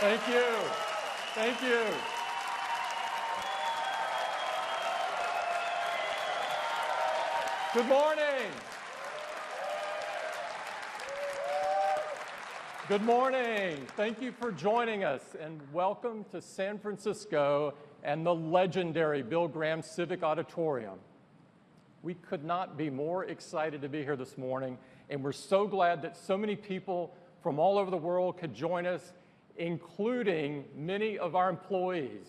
Thank you. Thank you. Good morning. Good morning. Thank you for joining us, and welcome to San Francisco and the legendary Bill Graham Civic Auditorium. We could not be more excited to be here this morning, and we're so glad that so many people from all over the world could join us, including many of our employees.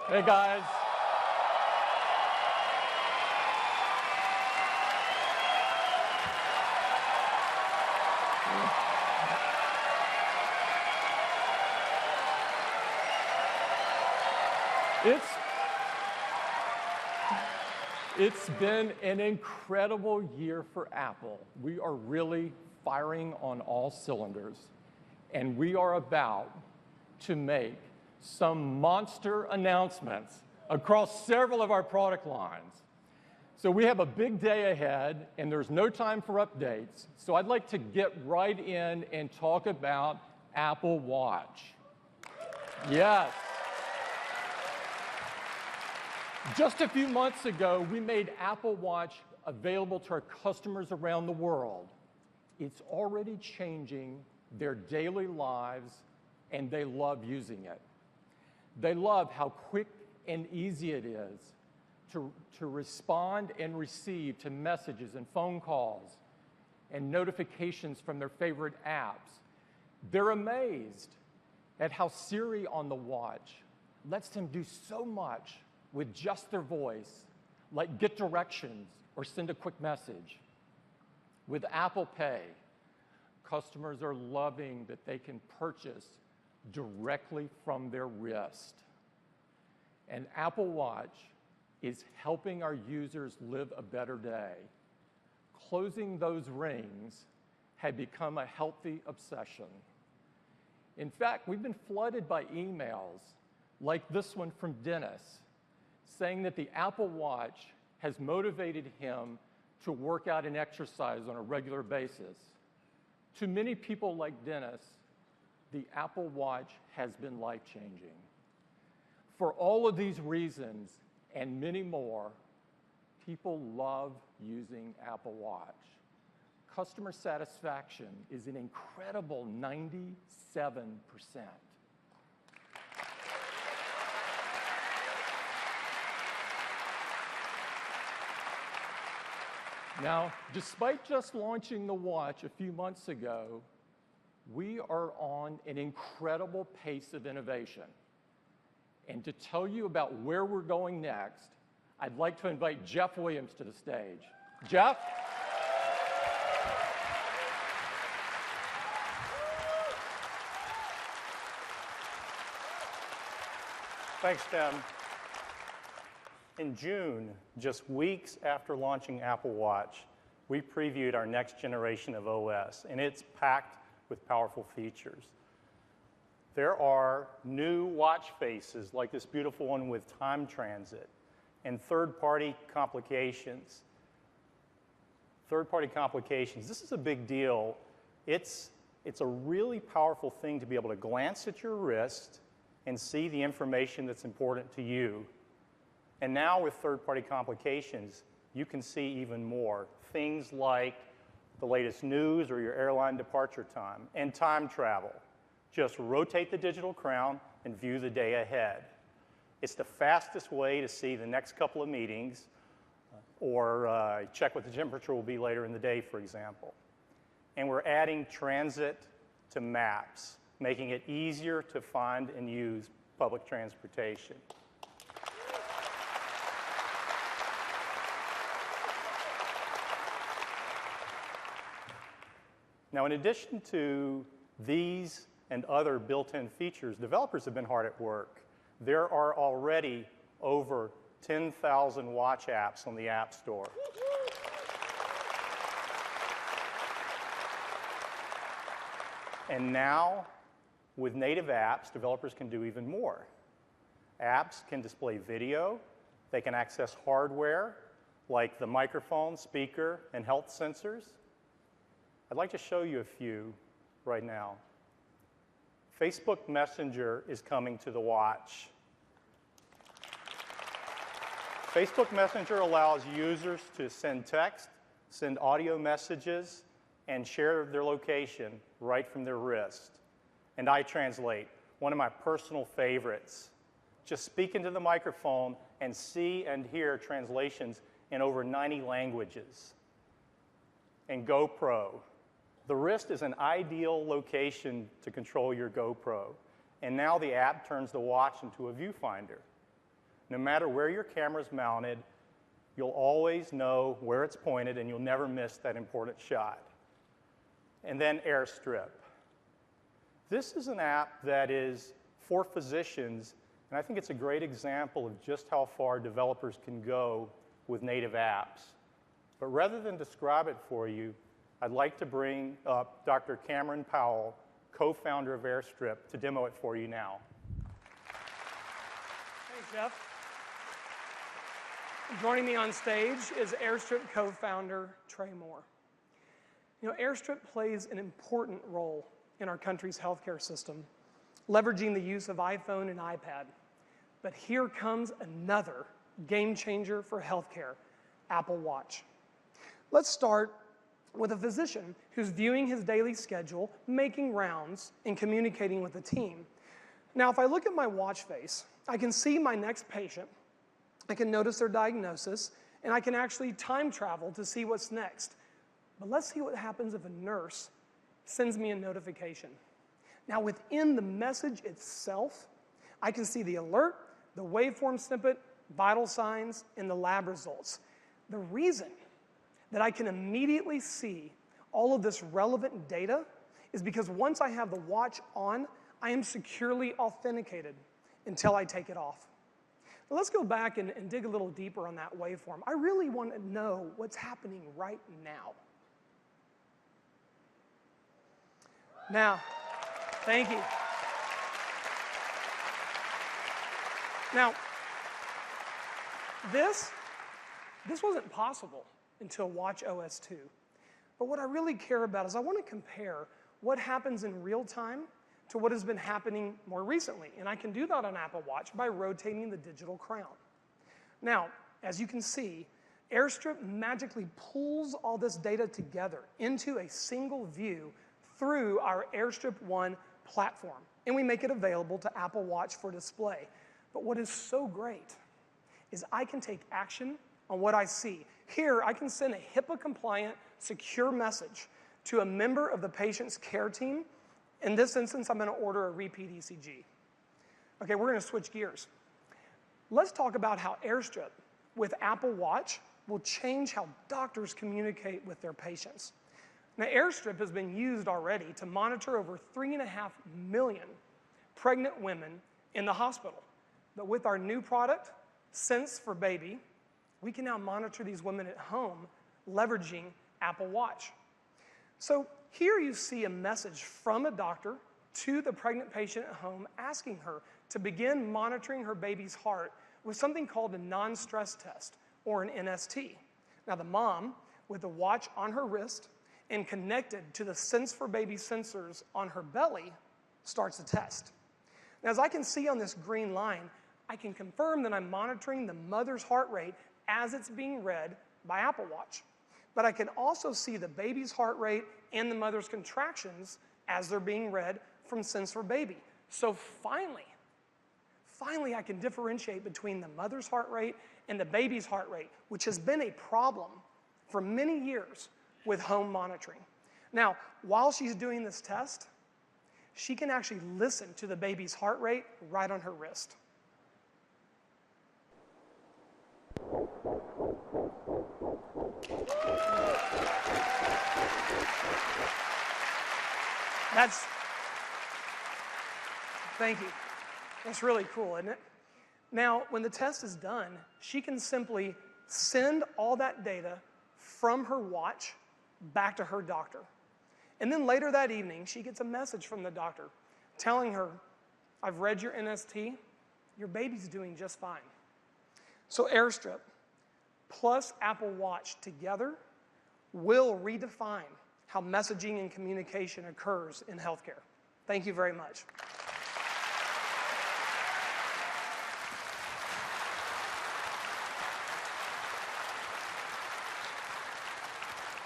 Hey, guys. It's been an incredible year for Apple. We are really firing on all cylinders, and we are about to make some monster announcements across several of our product lines. So we have a big day ahead, and there's no time for updates. So I'd like to get right in and talk about Apple Watch. Yes. Just a few months ago, we made Apple Watch available to our customers around the world. It's already changing their daily lives, and they love using it. They love how quick and easy it is to respond and receive to messages and phone calls and notifications from their favorite apps. They're amazed at how Siri on the watch lets them do so much with just their voice, like get directions or send a quick message. With Apple Pay, customers are loving that they can purchase directly from their wrist. And Apple Watch is helping our users live a better day. Closing those rings had become a healthy obsession. In fact, we've been flooded by emails like this one from Dennis, saying that the Apple Watch has motivated him to work out and exercise on a regular basis. To many people like Dennis, the Apple Watch has been life-changing. For all of these reasons and many more, people love using Apple Watch. Customer satisfaction is an incredible 97%. Now, despite just launching the watch a few months ago, we are on an incredible pace of innovation. And to tell you about where we're going next, I'd like to invite Jeff Williams to the stage. Jeff? Thanks, Tim. In June, just weeks after launching Apple Watch, we previewed our next generation of OS, and it's packed with powerful features. There are new watch faces, like this beautiful one with time transit, and third-party complications. Third-party complications, this is a big deal. It's a really powerful thing to be able to glance at your wrist and see the information that's important to you. And now with third-party complications, you can see even more. Things like the latest news or your airline departure time and time travel. Just rotate the digital crown and view the day ahead. It's the fastest way to see the next couple of meetings or check what the temperature will be later in the day, for example. And we're adding transit to maps, making it easier to find and use public transportation. Now, in addition to these and other built-in features, developers have been hard at work. There are already over 10,000 watch apps on the App Store. And now, with native apps, developers can do even more. Apps can display video. They can access hardware, like the microphone, speaker, and health sensors. I'd like to show you a few right now. Facebook Messenger is coming to the watch. Facebook Messenger allows users to send text, send audio messages, and share their location right from their wrist. And iTranslate, one of my personal favorites. Just speak into the microphone and see and hear translations in over 90 languages. And GoPro. The wrist is an ideal location to control your GoPro. And now the app turns the watch into a viewfinder. No matter where your camera's mounted, you'll always know where it's pointed and you'll never miss that important shot. And then AirStrip. This is an app that is for physicians, and I think it's a great example of just how far developers can go with native apps. But rather than describe it for you, I'd like to bring up Dr. Cameron Powell, co-founder of AirStrip, to demo it for you now. Thanks, Jeff. Joining me on stage is AirStrip co-founder Trey Moore. You know, AirStrip plays an important role in our country's healthcare system, leveraging the use of iPhone and iPad. But here comes another game changer for healthcare, Apple Watch. Let's start with a physician who's viewing his daily schedule, making rounds, and communicating with the team. Now, if I look at my watch face, I can see my next patient, I can notice their diagnosis, and I can actually time travel to see what's next. But let's see what happens if a nurse sends me a notification. Now, within the message itself, I can see the alert, the waveform snippet, vital signs, and the lab results. The reason that I can immediately see all of this relevant data is because once I have the watch on, I am securely authenticated until I take it off. Now let's go back and dig a little deeper on that waveform. I really want to know what's happening right now. Now, thank you. Now, this wasn't possible until watchOS 2. But what I really care about is I want to compare what happens in real time to what has been happening more recently. And I can do that on Apple Watch by rotating the digital crown. Now, as you can see, AirStrip magically pulls all this data together into a single view through our AirStrip One platform. And we make it available to Apple Watch for display. But what is so great is I can take action on what I see. Here, I can send a HIPAA-compliant, secure message to a member of the patient's care team. In this instance, I'm going to order a repeat ECG. Okay, we're going to switch gears. Let's talk about how AirStrip with Apple Watch will change how doctors communicate with their patients. Now, AirStrip has been used already to monitor over 3.5 million pregnant women in the hospital. But with our new product, Sense for Baby, we can now monitor these women at home leveraging Apple Watch. So here you see a message from a doctor to the pregnant patient at home asking her to begin monitoring her baby's heart with something called a non-stress test, or an NST. Now the mom, with the watch on her wrist and connected to the Sense for Baby sensors on her belly, starts the test. Now as I can see on this green line, I can confirm that I'm monitoring the mother's heart rate as it's being read by Apple Watch. But I can also see the baby's heart rate and the mother's contractions as they're being read from Sense for Baby. So finally I can differentiate between the mother's heart rate and the baby's heart rate, which has been a problem for many years with home monitoring. Now, while she's doing this test, she can actually listen to the baby's heart rate right on her wrist. Thank you. That's really cool, isn't it? Now, when the test is done, she can simply send all that data from her watch back to her doctor. And then later that evening, she gets a message from the doctor telling her, I've read your NST, your baby's doing just fine. So AirStrip plus Apple Watch together will redefine how messaging and communication occurs in healthcare. Thank you very much.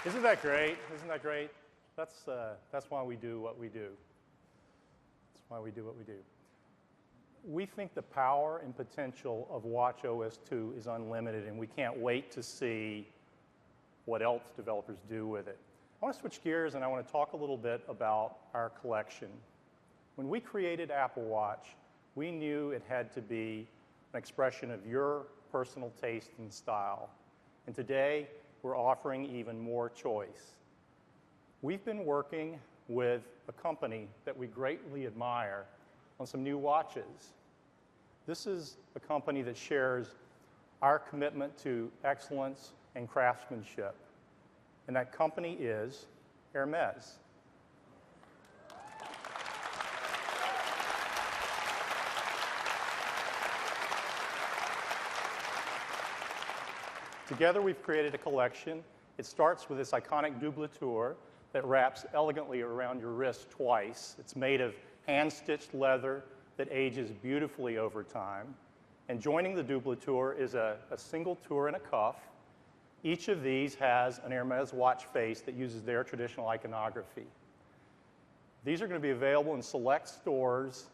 Isn't that great? Isn't that great? That's why we do what we do. That's why we do what we do. We think the power and potential of watchOS 2 is unlimited, and we can't wait to see what else developers do with it. I want to switch gears, and I want to talk a little bit about our collection. When we created Apple Watch, we knew it had to be an expression of your personal taste and style. And today, we're offering even more choice. We've been working with a company that we greatly admire on some new watches. This is a company that shares our commitment to excellence and craftsmanship, and that company is Hermes. Together, we've created a collection. It starts with this iconic double tour that wraps elegantly around your wrist twice. It's made of hand-stitched leather that ages beautifully over time. And joining the double tour is a single tour and a cuff. Each of these has an Hermes watch face that uses their traditional iconography. These are going to be available in select stores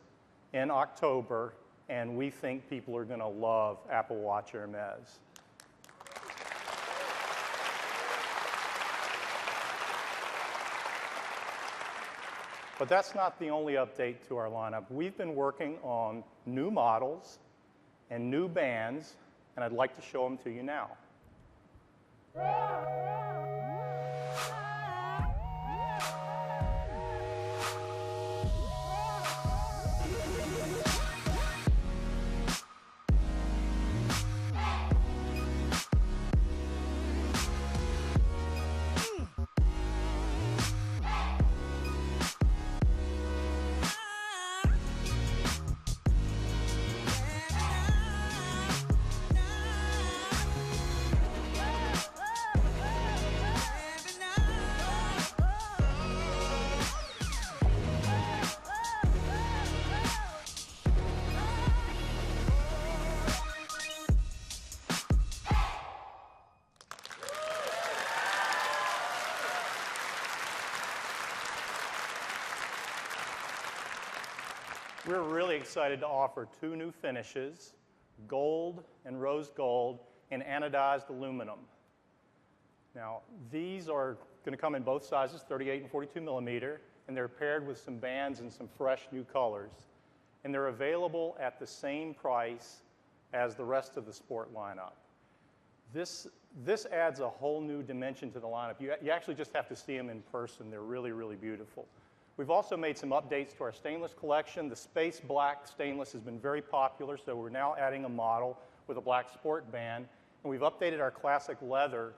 in October, and we think people are going to love Apple Watch Hermes. But that's not the only update to our lineup. We've been working on new models and new bands, and I'd like to show them to you now. We're really excited to offer two new finishes, gold and rose gold and anodized aluminum. Now, these are going to come in both sizes, 38 and 42 millimeter, and they're paired with some bands and some fresh new colors. And they're available at the same price as the rest of the sport lineup. This adds a whole new dimension to the lineup. You actually just have to see them in person. They're really, really beautiful. We've also made some updates to our stainless collection. The space black stainless has been very popular, so we're now adding a model with a black sport band. And we've updated our classic leather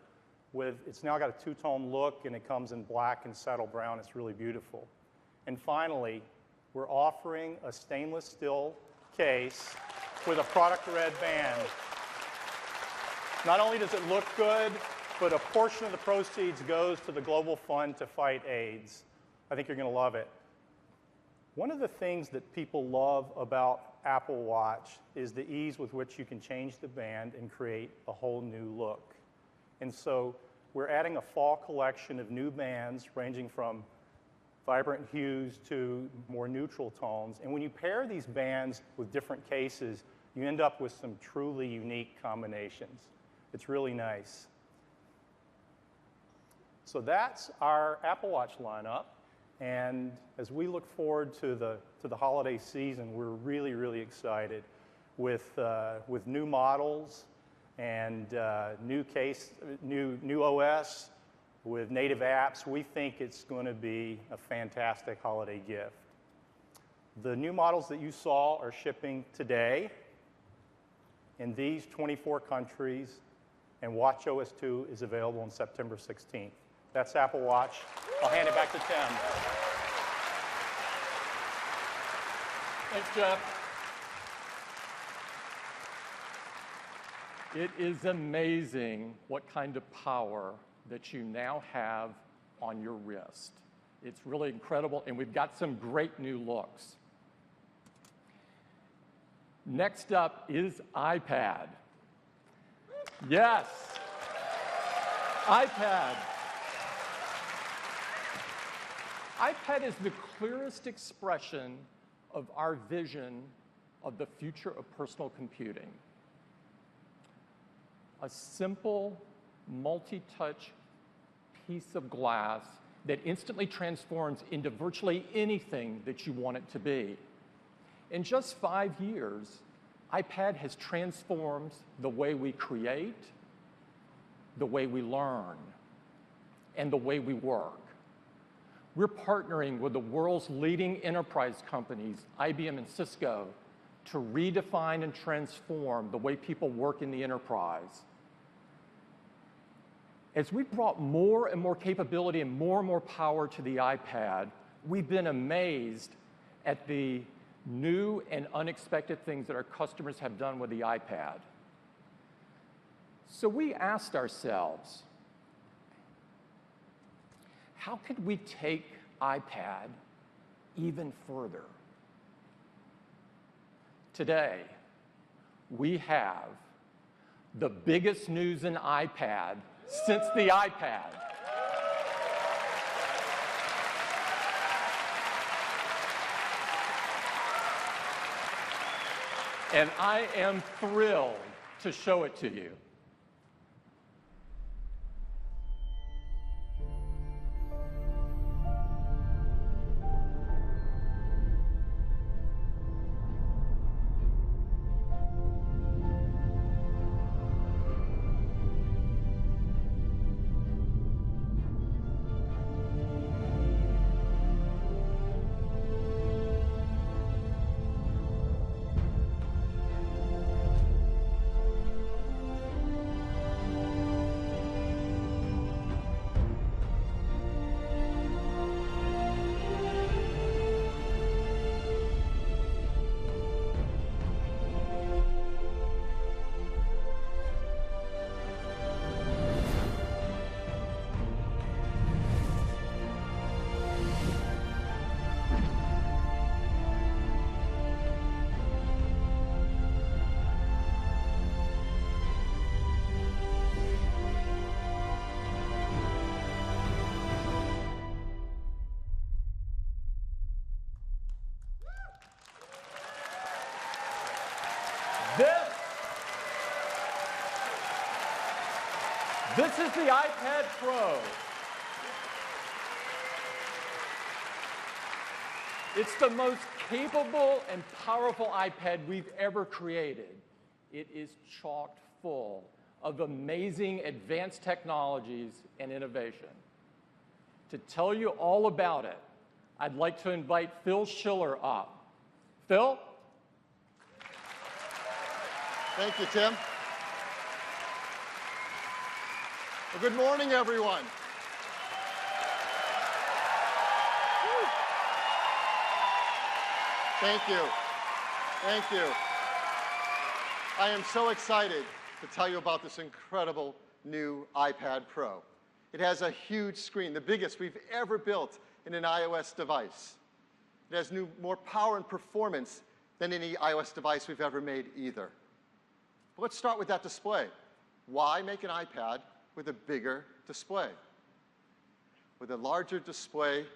with, it's now got a two-tone look, and it comes in black and saddle brown. It's really beautiful. And finally, we're offering a stainless steel case with a product red band. Not only does it look good, but a portion of the proceeds goes to the Global Fund to fight AIDS. I think you're going to love it. One of the things that people love about Apple Watch is the ease with which you can change the band and create a whole new look. And so we're adding a fall collection of new bands ranging from vibrant hues to more neutral tones. And when you pair these bands with different cases, you end up with some truly unique combinations. It's really nice. So that's our Apple Watch lineup. And as we look forward to the holiday season, we're really, really excited with new models and new OS with native apps. We think it's going to be a fantastic holiday gift. The new models that you saw are shipping today in these 24 countries, and watchOS 2 is available on September 16th. That's Apple Watch. I'll hand it back to Tim. Thanks, Jeff. It is amazing what kind of power that you now have on your wrist. It's really incredible, and we've got some great new looks. Next up is iPad. Yes, iPad. iPad is the clearest expression of our vision of the future of personal computing. A simple, multi-touch piece of glass that instantly transforms into virtually anything that you want it to be. In just 5 years, iPad has transformed the way we create, the way we learn, and the way we work. We're partnering with the world's leading enterprise companies, IBM and Cisco, to redefine and transform the way people work in the enterprise. As we've brought more and more capability and more power to the iPad, we've been amazed at the new and unexpected things that our customers have done with the iPad. So we asked ourselves, how could we take iPad even further? Today, we have the biggest news in iPad since the iPad. And I am thrilled to show it to you. This is the iPad Pro. It's the most capable and powerful iPad we've ever created. It is chock full of amazing advanced technologies and innovation. To tell you all about it, I'd like to invite Phil Schiller up. Phil? Thank you, Tim. Well, good morning, everyone. Thank you. Thank you. I am so excited to tell you about this incredible new iPad Pro. It has a huge screen, the biggest we've ever built in an iOS device. It has more power and performance than any iOS device we've ever made either. But let's start with that display. Why make an iPad with a bigger display? With a larger display,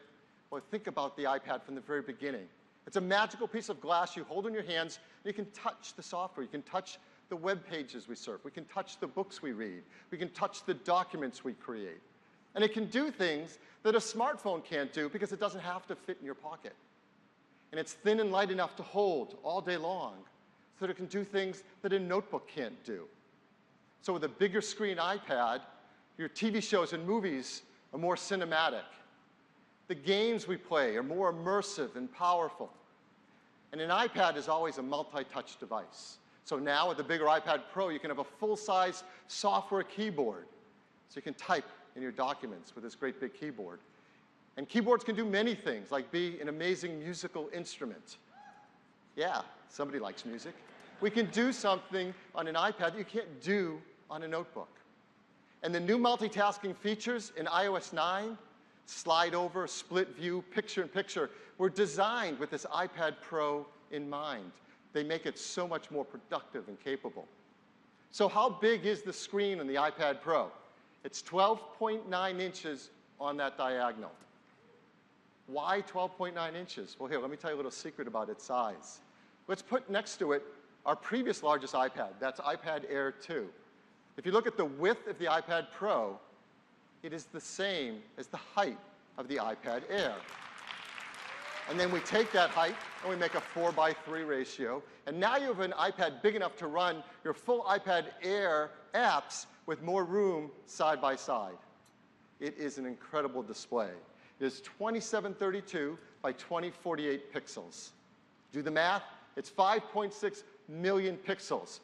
well, think about the iPad from the very beginning. It's a magical piece of glass you hold in your hands, and you can touch the software. You can touch the web pages we surf. We can touch the books we read. We can touch the documents we create. And it can do things that a smartphone can't do because it doesn't have to fit in your pocket. And it's thin and light enough to hold all day long so that it can do things that a notebook can't do. So with a bigger screen iPad, your TV shows and movies are more cinematic. The games we play are more immersive and powerful. And an iPad is always a multi-touch device. So now with the bigger iPad Pro, you can have a full-size software keyboard. So you can type in your documents with this great big keyboard. And keyboards can do many things, like be an amazing musical instrument. Yeah, somebody likes music. We can do something on an iPad that you can't do on a notebook. And the new multitasking features in iOS 9 slide over, split view, picture-in-picture were designed with this iPad Pro in mind. They make it so much more productive and capable. So how big is the screen on the iPad Pro? It's 12.9 inches on that diagonal. Why 12.9 inches? Well, here, let me tell you a little secret about its size. Let's put next to it our previous largest iPad. That's iPad Air 2. If you look at the width of the iPad Pro, it is the same as the height of the iPad Air. And then we take that height and we make a 4:3 ratio. And now you have an iPad big enough to run your full iPad Air apps with more room side by side. It is an incredible display. It is 2732 by 2048 pixels. Do the math, it's 5.6 million pixels,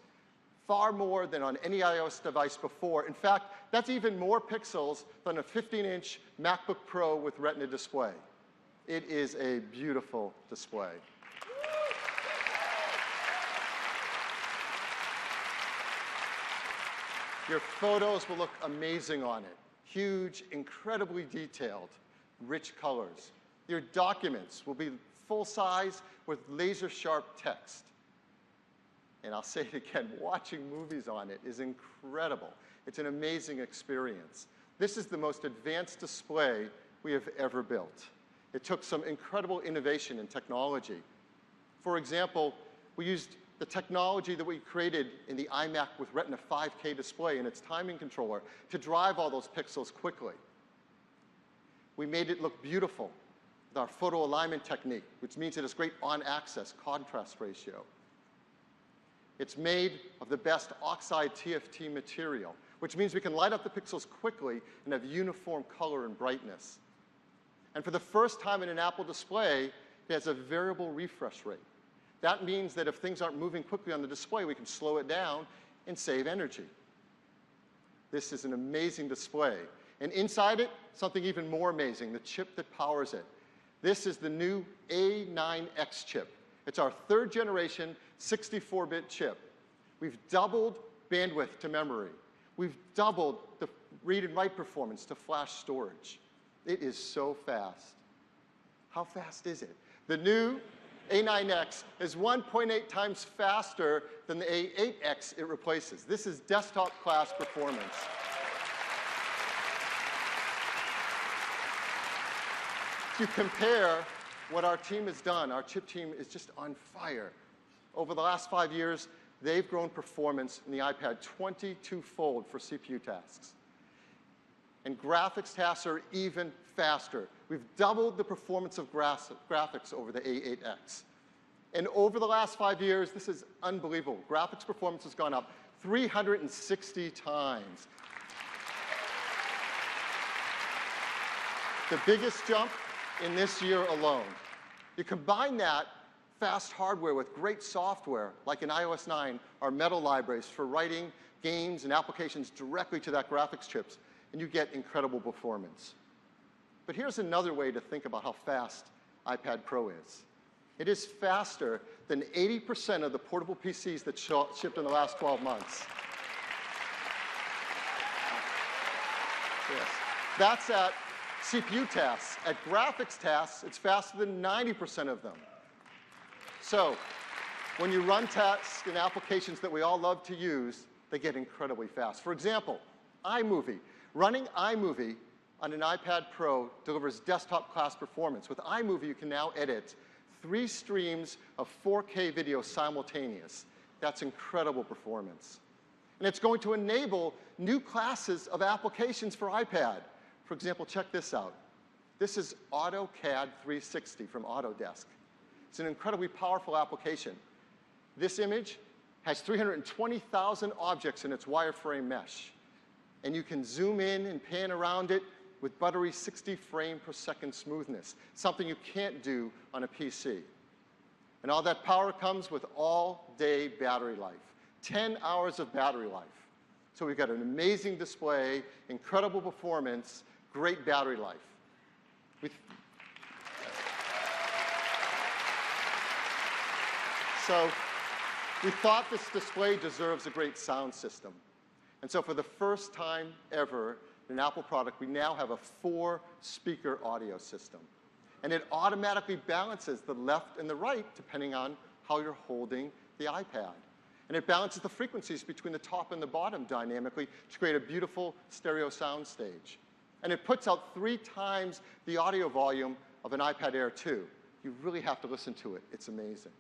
far more than on any iOS device before. In fact, that's even more pixels than a 15-inch MacBook Pro with Retina display. It is a beautiful display. Your photos will look amazing on it. Huge, incredibly detailed, rich colors. Your documents will be full size with laser-sharp text. And I'll say it again, watching movies on it is incredible. It's an amazing experience. This is the most advanced display we have ever built. It took some incredible innovation in technology. For example, we used the technology that we created in the iMac with Retina 5K display and its timing controller to drive all those pixels quickly. We made it look beautiful with our photo alignment technique, which means it has great on-axis contrast ratio. It's made of the best oxide TFT material, which means we can light up the pixels quickly and have uniform color and brightness. And for the first time in an Apple display, it has a variable refresh rate. That means that if things aren't moving quickly on the display, we can slow it down and save energy. This is an amazing display. And inside it, something even more amazing, the chip that powers it. This is the new A9X chip. It's our third generation 64-bit chip. We've doubled bandwidth to memory. We've doubled the read and write performance to flash storage. It is so fast. How fast is it? The new A9X is 1.8 times faster than the A8X it replaces. This is desktop class performance. To compare what our team has done, our chip team is just on fire. Over the last 5 years, they've grown performance in the iPad 22-fold for CPU tasks. And graphics tasks are even faster. We've doubled the performance of graphics over the A8X. And over the last 5 years, this is unbelievable. Graphics performance has gone up 360 times. The biggest jump in this year alone. You combine that fast hardware with great software, like in iOS 9, our Metal libraries for writing games and applications directly to that graphics chips, and you get incredible performance. But here's another way to think about how fast iPad Pro is. It is faster than 80% of the portable PCs that shipped in the last 12 months. Yes. That's at CPU tasks. At graphics tasks, it's faster than 90% of them. So when you run tasks and applications that we all love to use, they get incredibly fast. For example, iMovie. Running iMovie on an iPad Pro delivers desktop class performance. With iMovie, you can now edit 3 streams of 4K video simultaneous. That's incredible performance. And it's going to enable new classes of applications for iPad. For example, check this out. This is AutoCAD 360 from Autodesk. It's an incredibly powerful application. This image has 320,000 objects in its wireframe mesh. And you can zoom in and pan around it with buttery 60 frame per second smoothness, something you can't do on a PC. And all that power comes with all-day battery life, 10 hours of battery life. So we've got an amazing display, incredible performance, great battery life. So we thought this display deserves a great sound system. And so for the first time ever, in an Apple product, we now have a 4-speaker audio system. And it automatically balances the left and the right depending on how you're holding the iPad. And it balances the frequencies between the top and the bottom dynamically to create a beautiful stereo sound stage. And it puts out 3 times the audio volume of an iPad Air 2. You really have to listen to it. It's amazing.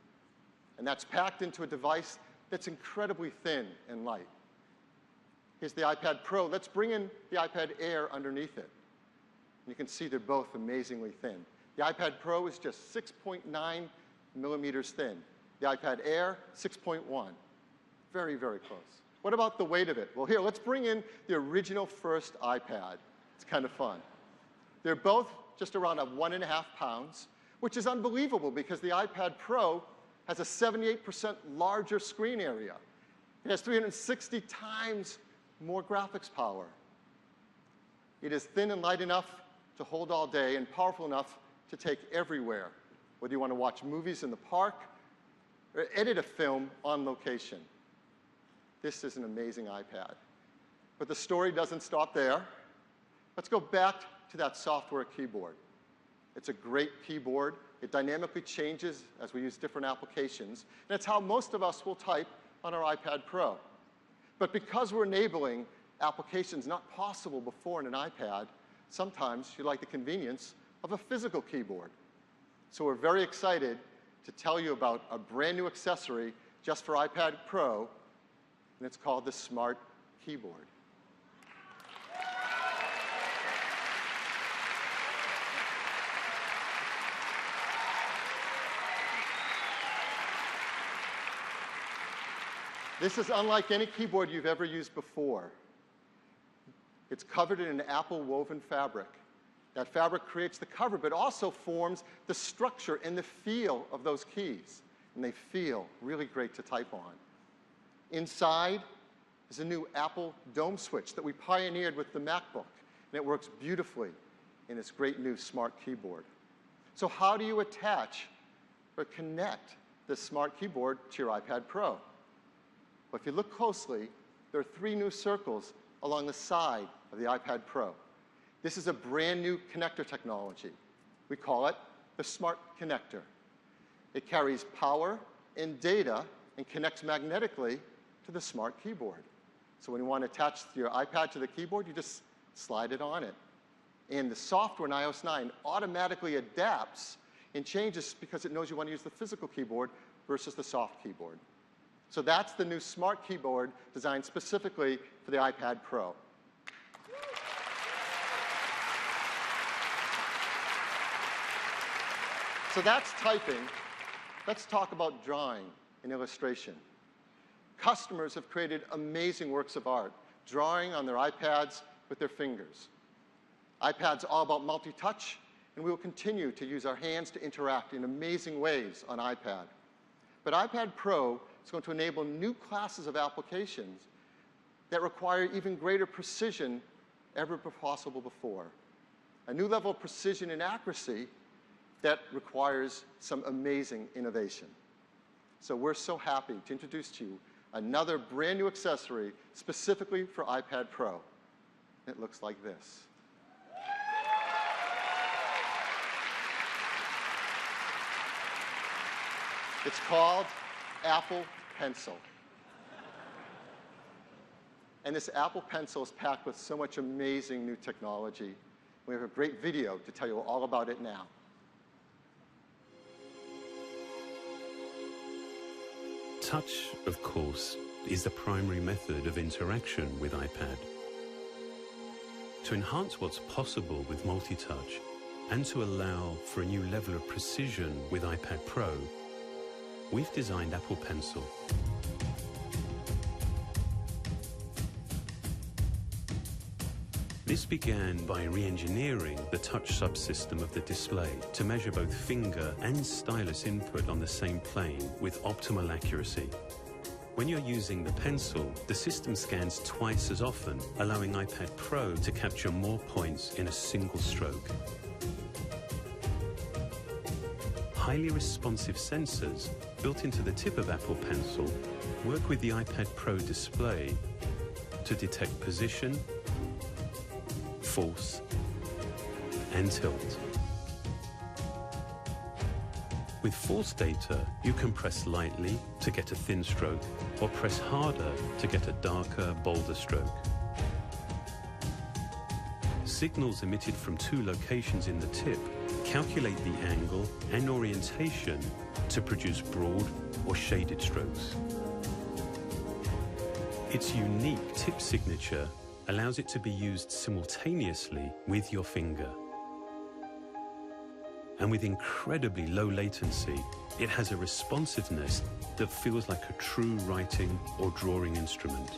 And that's packed into a device that's incredibly thin and light. Here's the iPad Pro. Let's bring in the iPad Air underneath it. And you can see they're both amazingly thin. The iPad Pro is just 6.9 millimeters thin. The iPad Air, 6.1. Very, very close. What about the weight of it? Well, here, let's bring in the original first iPad. It's kind of fun. They're both just around 1.5 pounds, which is unbelievable because the iPad Pro has a 78% larger screen area. It has 360 times more graphics power. It is thin and light enough to hold all day and powerful enough to take everywhere, whether you want to watch movies in the park or edit a film on location. This is an amazing iPad. But the story doesn't stop there. Let's go back to that software keyboard. It's a great keyboard. It dynamically changes as we use different applications. And it's how most of us will type on our iPad Pro. But because we're enabling applications not possible before in an iPad, sometimes you like the convenience of a physical keyboard. So we're very excited to tell you about a brand new accessory just for iPad Pro, and it's called the Smart Keyboard. This is unlike any keyboard you've ever used before. It's covered in an Apple woven fabric. That fabric creates the cover, but also forms the structure and the feel of those keys. And they feel really great to type on. Inside is a new Apple Dome switch that we pioneered with the MacBook. And it works beautifully in this great new Smart Keyboard. So how do you attach or connect this Smart Keyboard to your iPad Pro? Well, if you look closely, there are 3 new circles along the side of the iPad Pro. This is a brand new connector technology. We call it the Smart Connector. It carries power and data and connects magnetically to the Smart Keyboard. So when you want to attach your iPad to the keyboard, you just slide it on it. And the software in iOS 9 automatically adapts and changes because it knows you want to use the physical keyboard versus the soft keyboard. So that's the new Smart Keyboard designed specifically for the iPad Pro. So that's typing. Let's talk about drawing and illustration. Customers have created amazing works of art, drawing on their iPads with their fingers. iPad's all about multi-touch, and we will continue to use our hands to interact in amazing ways on iPad. But iPad Pro is going to enable new classes of applications that require even greater precision ever possible before. A new level of precision and accuracy that requires some amazing innovation. So we're so happy to introduce to you another brand new accessory specifically for iPad Pro. It looks like this. It's called Apple Pencil. And this Apple Pencil is packed with so much amazing new technology. We have a great video to tell you all about it now. Touch, of course, is the primary method of interaction with iPad. To enhance what's possible with multi-touch and to allow for a new level of precision with iPad Pro, we've designed Apple Pencil. This began by re-engineering the touch subsystem of the display to measure both finger and stylus input on the same plane with optimal accuracy. When you're using the pencil, the system scans twice as often, allowing iPad Pro to capture more points in a single stroke. Highly responsive sensors built into the tip of Apple Pencil work with the iPad Pro display to detect position, force, and tilt. With force data, you can press lightly to get a thin stroke, or press harder to get a darker, bolder stroke. Signals emitted from two locations in the tip calculate the angle and orientation to produce broad or shaded strokes. Its unique tip signature allows it to be used simultaneously with your finger. And with incredibly low latency, it has a responsiveness that feels like a true writing or drawing instrument.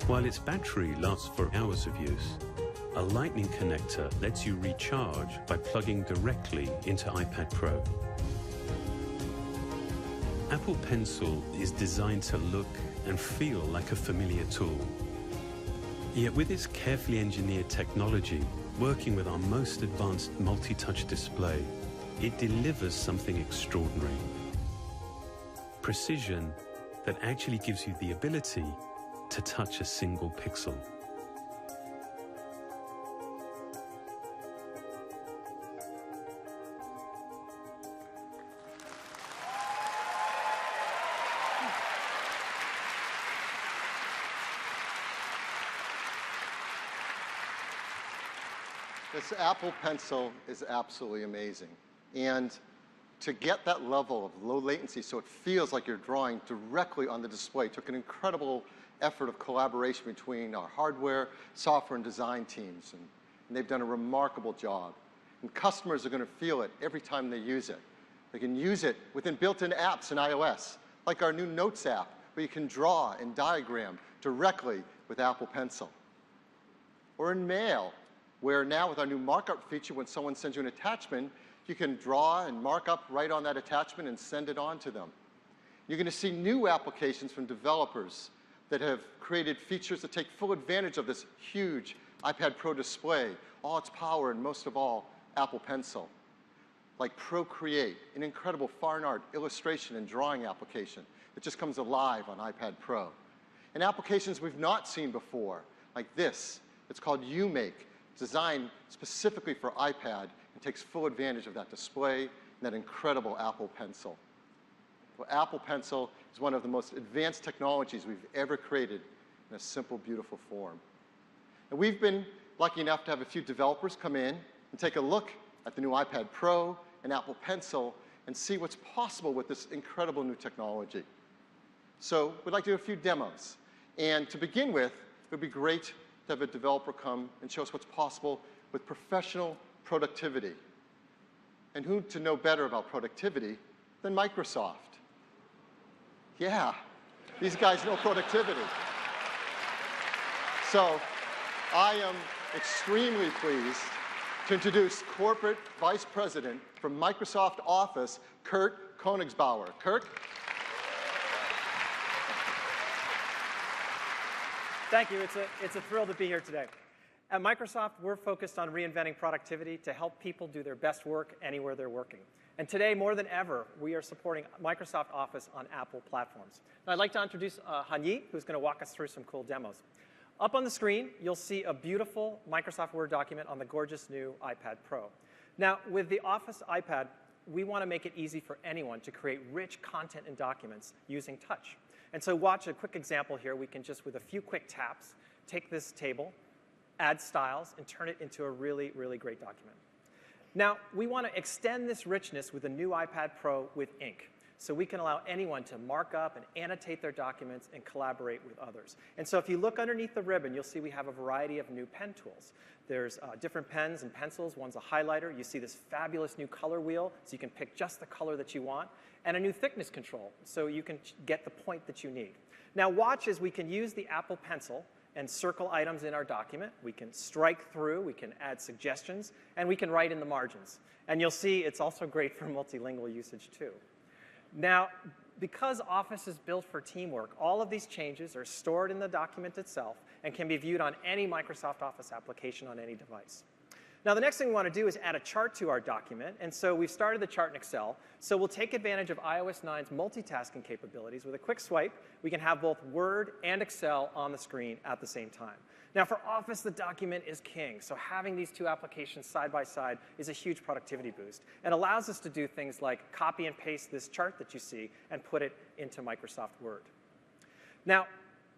While its battery lasts for hours of use, a Lightning connector lets you recharge by plugging directly into iPad Pro. Apple Pencil is designed to look and feel like a familiar tool. Yet with its carefully engineered technology, working with our most advanced multi-touch display, it delivers something extraordinary. Precision that actually gives you the ability to touch a single pixel. This Apple Pencil is absolutely amazing. And to get that level of low latency so it feels like you're drawing directly on the display took an incredible effort of collaboration between our hardware, software, and design teams. And they've done a remarkable job. And customers are going to feel it every time they use it. They can use it within built-in apps in iOS, like our new Notes app, where you can draw and diagram directly with Apple Pencil. Or in Mail, where now with our new markup feature, when someone sends you an attachment, you can draw and mark up right on that attachment and send it on to them. You're going to see new applications from developers that have created features that take full advantage of this huge iPad Pro display, all its power, and most of all, Apple Pencil. Like Procreate, an incredible fine art, illustration, and drawing application that just comes alive on iPad Pro. And applications we've not seen before, like this. It's called UMake, designed specifically for iPad and takes full advantage of that display and that incredible Apple Pencil. Well, Apple Pencil is one of the most advanced technologies we've ever created in a simple, beautiful form. And we've been lucky enough to have a few developers come in and take a look at the new iPad Pro and Apple Pencil and see what's possible with this incredible new technology. So we'd like to do a few demos. And to begin with, it would be great to have a developer come and show us what's possible with professional productivity. And who to know better about productivity than Microsoft? Yeah, these guys know productivity. So I am extremely pleased to introduce Corporate Vice President from Microsoft Office, Kurt Koenigsbauer. Kurt? Thank you. It's a thrill to be here today. At Microsoft, we're focused on reinventing productivity to help people do their best work anywhere they're working. And today, more than ever, we are supporting Microsoft Office on Apple platforms. And I'd like to introduce Han Yi, who's going to walk us through some cool demos. Up on the screen, you'll see a beautiful Microsoft Word document on the gorgeous new iPad Pro. Now, with the Office iPad, we want to make it easy for anyone to create rich content and documents using touch. And so watch a quick example here. We can just, with a few quick taps, take this table, add styles, and turn it into a really, really great document. Now, we want to extend this richness with a new iPad Pro with Ink. So we can allow anyone to mark up and annotate their documents and collaborate with others. And so if you look underneath the ribbon, you'll see we have a variety of new pen tools. There's different pens and pencils. One's a highlighter. You see this fabulous new color wheel, so you can pick just the color that you want. And a new thickness control, so you can get the point that you need. Now watch as we can use the Apple Pencil and circle items in our document. We can strike through, we can add suggestions, and we can write in the margins. And you'll see it's also great for multilingual usage too. Now, because Office is built for teamwork, all of these changes are stored in the document itself and can be viewed on any Microsoft Office application on any device. Now, the next thing we want to do is add a chart to our document. And so we've started the chart in Excel. So we'll take advantage of iOS 9's multitasking capabilities. With a quick swipe, we can have both Word and Excel on the screen at the same time. Now, for Office, the document is king. So having these two applications side by side is a huge productivity boost and allows us to do things like copy and paste this chart that you see and put it into Microsoft Word. Now,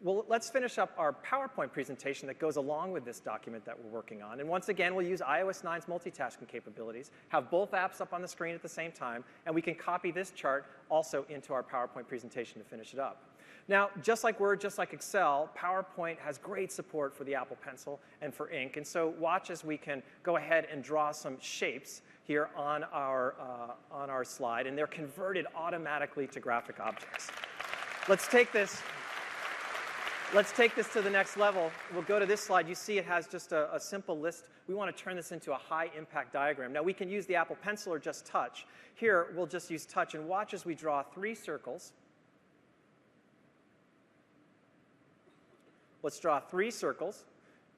well, let's finish up our PowerPoint presentation that goes along with this document that we're working on. And once again, we'll use iOS 9's multitasking capabilities, have both apps up on the screen at the same time, and we can copy this chart also into our PowerPoint presentation to finish it up. Now, just like Word, just like Excel, PowerPoint has great support for the Apple Pencil and for ink. And so watch as we can go ahead and draw some shapes here on our slide, and they're converted automatically to graphic objects. Let's take this to the next level. We'll go to this slide. You see it has just a simple list. We want to turn this into a high-impact diagram. Now, we can use the Apple Pencil or just touch. Here, we'll just use touch, and watch as we draw 3 circles. Let's draw 3 circles,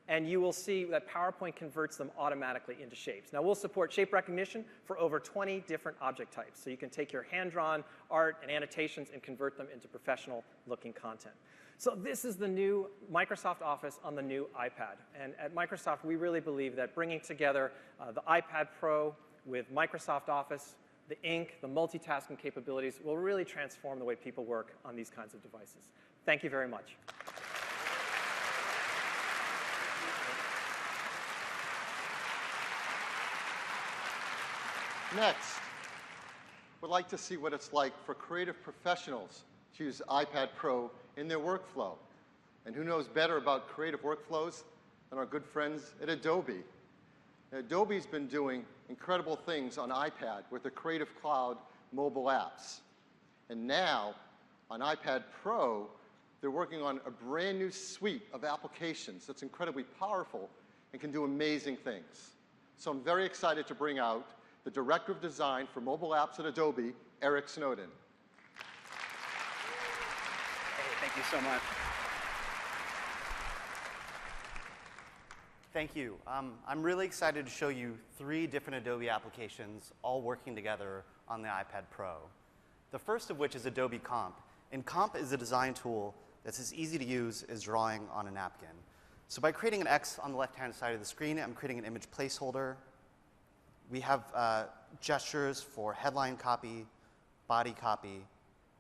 and you will see that PowerPoint converts them automatically into shapes. Now, we'll support shape recognition for over 20 different object types. So you can take your hand-drawn art and annotations and convert them into professional-looking content. So this is the new Microsoft Office on the new iPad. And at Microsoft, we really believe that bringing together the iPad Pro with Microsoft Office, the ink, the multitasking capabilities will really transform the way people work on these kinds of devices. Thank you very much. Next, we'd like to see what it's like for creative professionals to use iPad Pro in their workflow. And who knows better about creative workflows than our good friends at Adobe. Now, Adobe's been doing incredible things on iPad with the Creative Cloud mobile apps. And now, on iPad Pro, they're working on a brand new suite of applications that's incredibly powerful and can do amazing things. So I'm very excited to bring out the Director of Design for Mobile Apps at Adobe, Eric Snowden. Hey, thank you so much. Thank you. I'm really excited to show you 3 different Adobe applications all working together on the iPad Pro. The first of which is Adobe Comp. And Comp is a design tool that's as easy to use as drawing on a napkin. So by creating an X on the left-hand side of the screen, I'm creating an image placeholder. We have gestures for headline copy, body copy.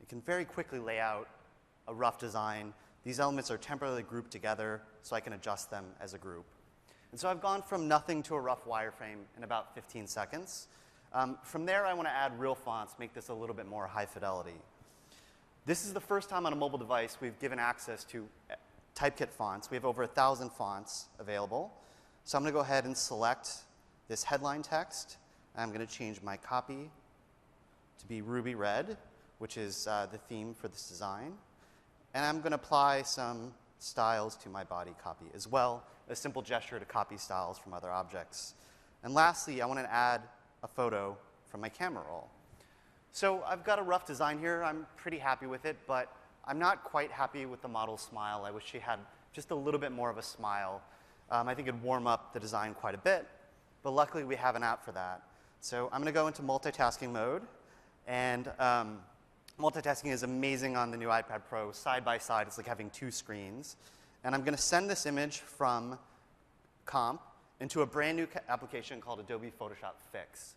You can very quickly lay out a rough design. These elements are temporarily grouped together, so I can adjust them as a group. And so I've gone from nothing to a rough wireframe in about 15 seconds. From there, I want to add real fonts, make this a little bit more high fidelity. This is the first time on a mobile device we've given access to Typekit fonts. We have over 1,000 fonts available. So I'm going to go ahead and select this headline text. I'm going to change my copy to be ruby red, which is the theme for this design. And I'm going to apply some styles to my body copy as well, a simple gesture to copy styles from other objects. And lastly, I want to add a photo from my camera roll. So I've got a rough design here. I'm pretty happy with it, but I'm not quite happy with the model's smile. I wish she had just a little bit more of a smile. I think it'd warm up the design quite a bit. But luckily, we have an app for that. So I'm going to go into multitasking mode. And multitasking is amazing on the new iPad Pro. Side by side, it's like having 2 screens. And I'm going to send this image from Comp into a brand new application called Adobe Photoshop Fix.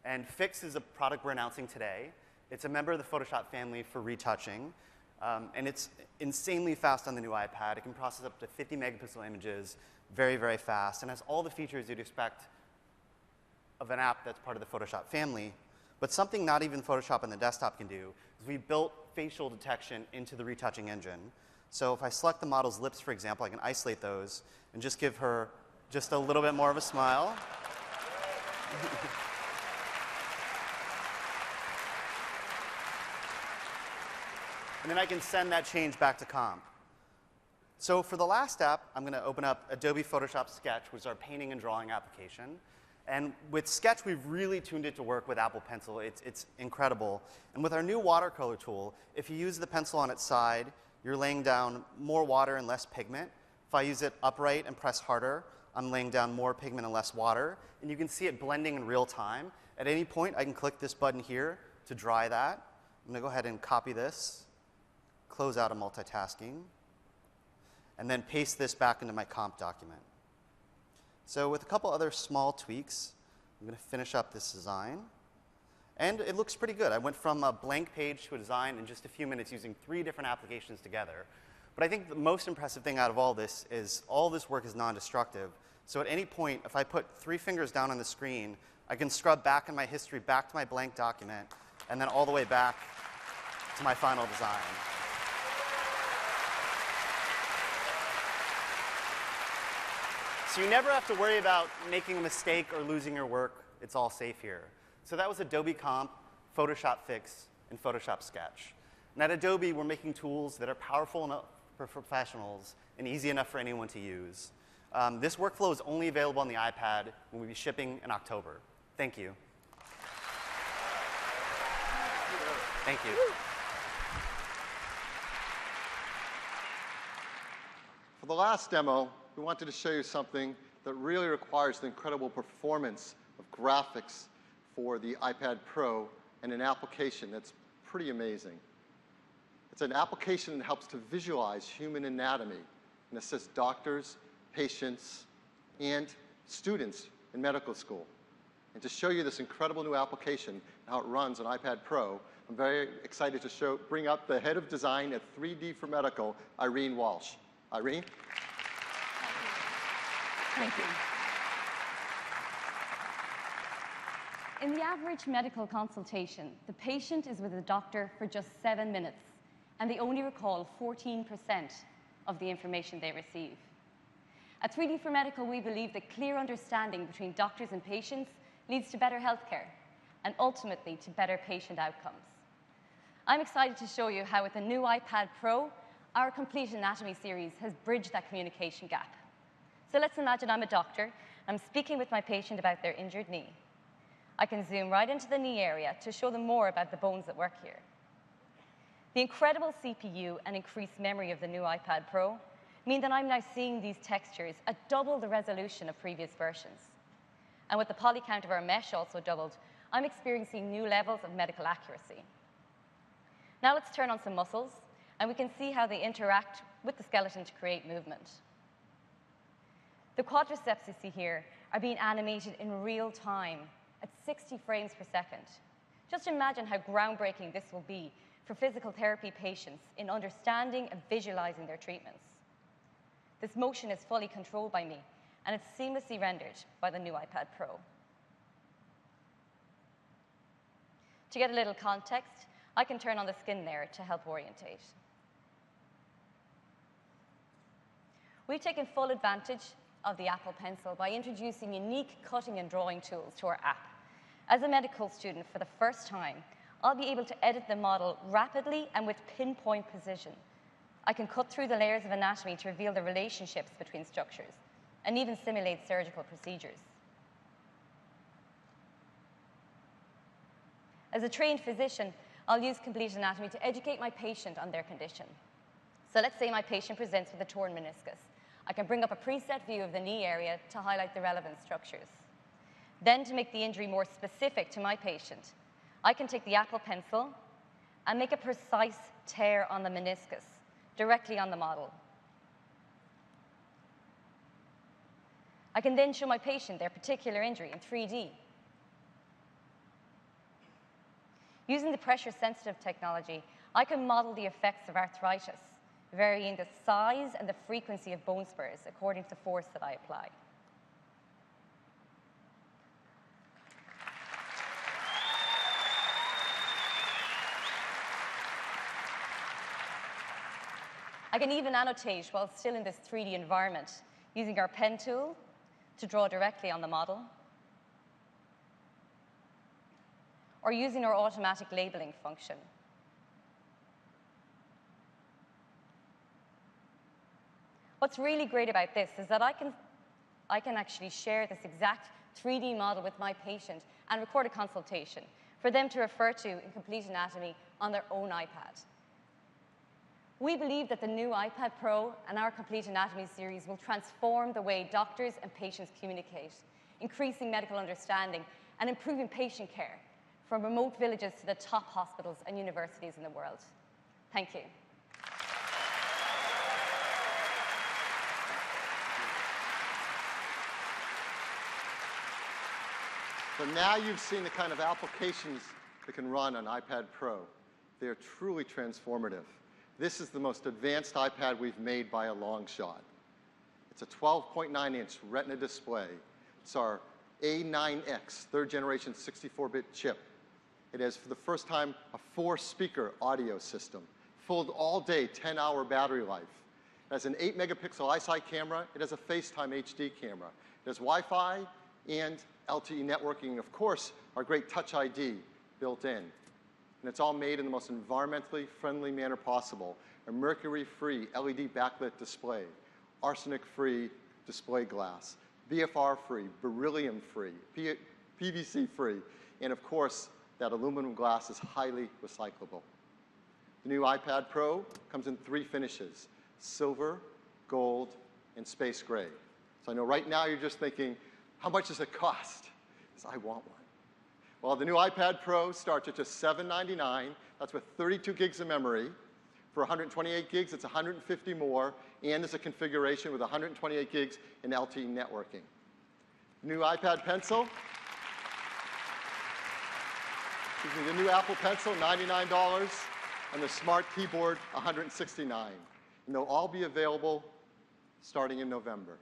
And Fix is a product we're announcing today. It's a member of the Photoshop family for retouching. And it's insanely fast on the new iPad. It can process up to 50 megapixel images very, very fast, and has all the features you'd expect of an app that's part of the Photoshop family. But something not even Photoshop on the desktop can do is we built facial detection into the retouching engine. So if I select the model's lips, for example, I can isolate those and just give her just a little bit more of a smile. And then I can send that change back to Comp. So for the last app, I'm going to open up Adobe Photoshop Sketch, which is our painting and drawing application. And with Sketch, we've really tuned it to work with Apple Pencil. It's incredible. And with our new watercolor tool, if you use the pencil on its side, you're laying down more water and less pigment. If I use it upright and press harder, I'm laying down more pigment and less water, and you can see it blending in real time. At any point, I can click this button here to dry that. I'm going to go ahead and copy this, close out of multitasking, and then paste this back into my comp document. So with a couple other small tweaks, I'm going to finish up this design. And it looks pretty good. I went from a blank page to a design in just a few minutes using 3 different applications together. But I think the most impressive thing out of all this is all this work is non-destructive. So at any point, if I put 3 fingers down on the screen, I can scrub back in my history, back to my blank document, and then all the way back to my final design. So you never have to worry about making a mistake or losing your work. It's all safe here. So that was Adobe Comp, Photoshop Fix, and Photoshop Sketch. And at Adobe, we're making tools that are powerful enough for professionals and easy enough for anyone to use. This workflow is only available on the iPad and will be shipping in October. Thank you. Thank you. For the last demo, we wanted to show you something that really requires the incredible performance of graphics for the iPad Pro and an application that's pretty amazing. It's an application that helps to visualize human anatomy and assists doctors, patients, and students in medical school. And to show you this incredible new application and how it runs on iPad Pro, I'm very excited to bring up the head of design at 3D for Medical, Irene Walsh. Irene? Thank you. In the average medical consultation, the patient is with the doctor for just 7 minutes, and they only recall 14% of the information they receive. At 3D for Medical, we believe that clear understanding between doctors and patients leads to better healthcare, and ultimately to better patient outcomes. I'm excited to show you how with the new iPad Pro, our Complete Anatomy series has bridged that communication gap. So let's imagine I'm a doctor, and I'm speaking with my patient about their injured knee. I can zoom right into the knee area to show them more about the bones that work here. The incredible CPU and increased memory of the new iPad Pro mean that I'm now seeing these textures at double the resolution of previous versions. And with the poly count of our mesh also doubled, I'm experiencing new levels of medical accuracy. Now let's turn on some muscles, and we can see how they interact with the skeleton to create movement. The quadriceps you see here are being animated in real time at 60 frames per second. Just imagine how groundbreaking this will be for physical therapy patients in understanding and visualizing their treatments. This motion is fully controlled by me, and it's seamlessly rendered by the new iPad Pro. To get a little context, I can turn on the skin there to help orientate. We've taken full advantage of the Apple Pencil by introducing unique cutting and drawing tools to our app. As a medical student, for the first time, I'll be able to edit the model rapidly and with pinpoint precision. I can cut through the layers of anatomy to reveal the relationships between structures, and even simulate surgical procedures. As a trained physician, I'll use Complete Anatomy to educate my patient on their condition. So let's say my patient presents with a torn meniscus. I can bring up a preset view of the knee area to highlight the relevant structures. Then, to make the injury more specific to my patient, I can take the Apple Pencil and make a precise tear on the meniscus directly on the model. I can then show my patient their particular injury in 3D. Using the pressure-sensitive technology, I can model the effects of arthritis, varying the size and the frequency of bone spurs according to the force that I apply. I can even annotate while still in this 3D environment, using our pen tool to draw directly on the model, or using our automatic labeling function. What's really great about this is that I can actually share this exact 3D model with my patient and record a consultation for them to refer to in Complete Anatomy on their own iPad. We believe that the new iPad Pro and our Complete Anatomy series will transform the way doctors and patients communicate, increasing medical understanding and improving patient care from remote villages to the top hospitals and universities in the world. Thank you. So now you've seen the kind of applications that can run on iPad Pro. They're truly transformative. This is the most advanced iPad we've made by a long shot. It's a 12.9-inch Retina display. It's our A9X, third generation 64-bit chip. It has, for the first time, a 4-speaker audio system. Full all day, 10-hour battery life. It has an 8-megapixel iSight camera. It has a FaceTime HD camera. It has Wi-Fi and LTE networking. Of course, our great Touch ID built in. And it's all made in the most environmentally friendly manner possible. A mercury-free LED backlit display, arsenic-free display glass, BFR-free, beryllium-free, PVC-free, and of course, that aluminum glass is highly recyclable. The new iPad Pro comes in 3 finishes: silver, gold, and space gray. So I know right now you're just thinking, how much does it cost? Because I want one. Well, the new iPad Pro starts at just $799. That's with 32 gigs of memory. For 128 gigs, it's 150 more, and there's a configuration with 128 gigs in LTE networking. New iPad Pencil. Excuse me, the new Apple Pencil, $99, and the Smart Keyboard, $169. And they'll all be available starting in November.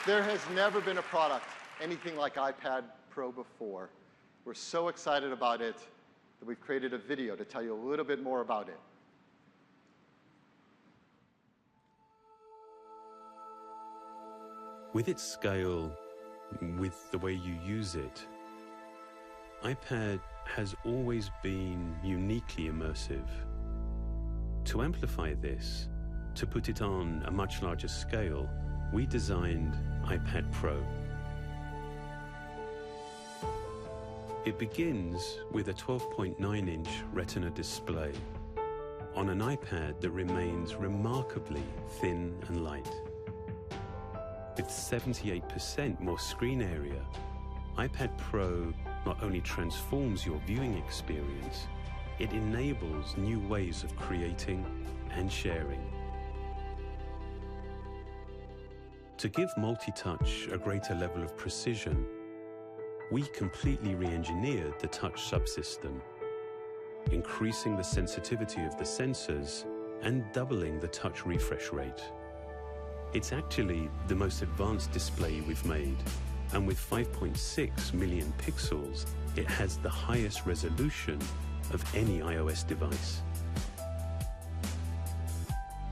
There has never been a product anything like iPad Pro before. We're so excited about it that we've created a video to tell you a little bit more about it. With its scale, with the way you use it, iPad has always been uniquely immersive. To amplify this, to put it on a much larger scale, we designed iPad Pro. It begins with a 12.9-inch Retina display on an iPad that remains remarkably thin and light. With 78% more screen area, iPad Pro not only transforms your viewing experience, it enables new ways of creating and sharing. To give multi-touch a greater level of precision, we completely re-engineered the touch subsystem, increasing the sensitivity of the sensors and doubling the touch refresh rate. It's actually the most advanced display we've made, and with 5.6 million pixels, it has the highest resolution of any iOS device.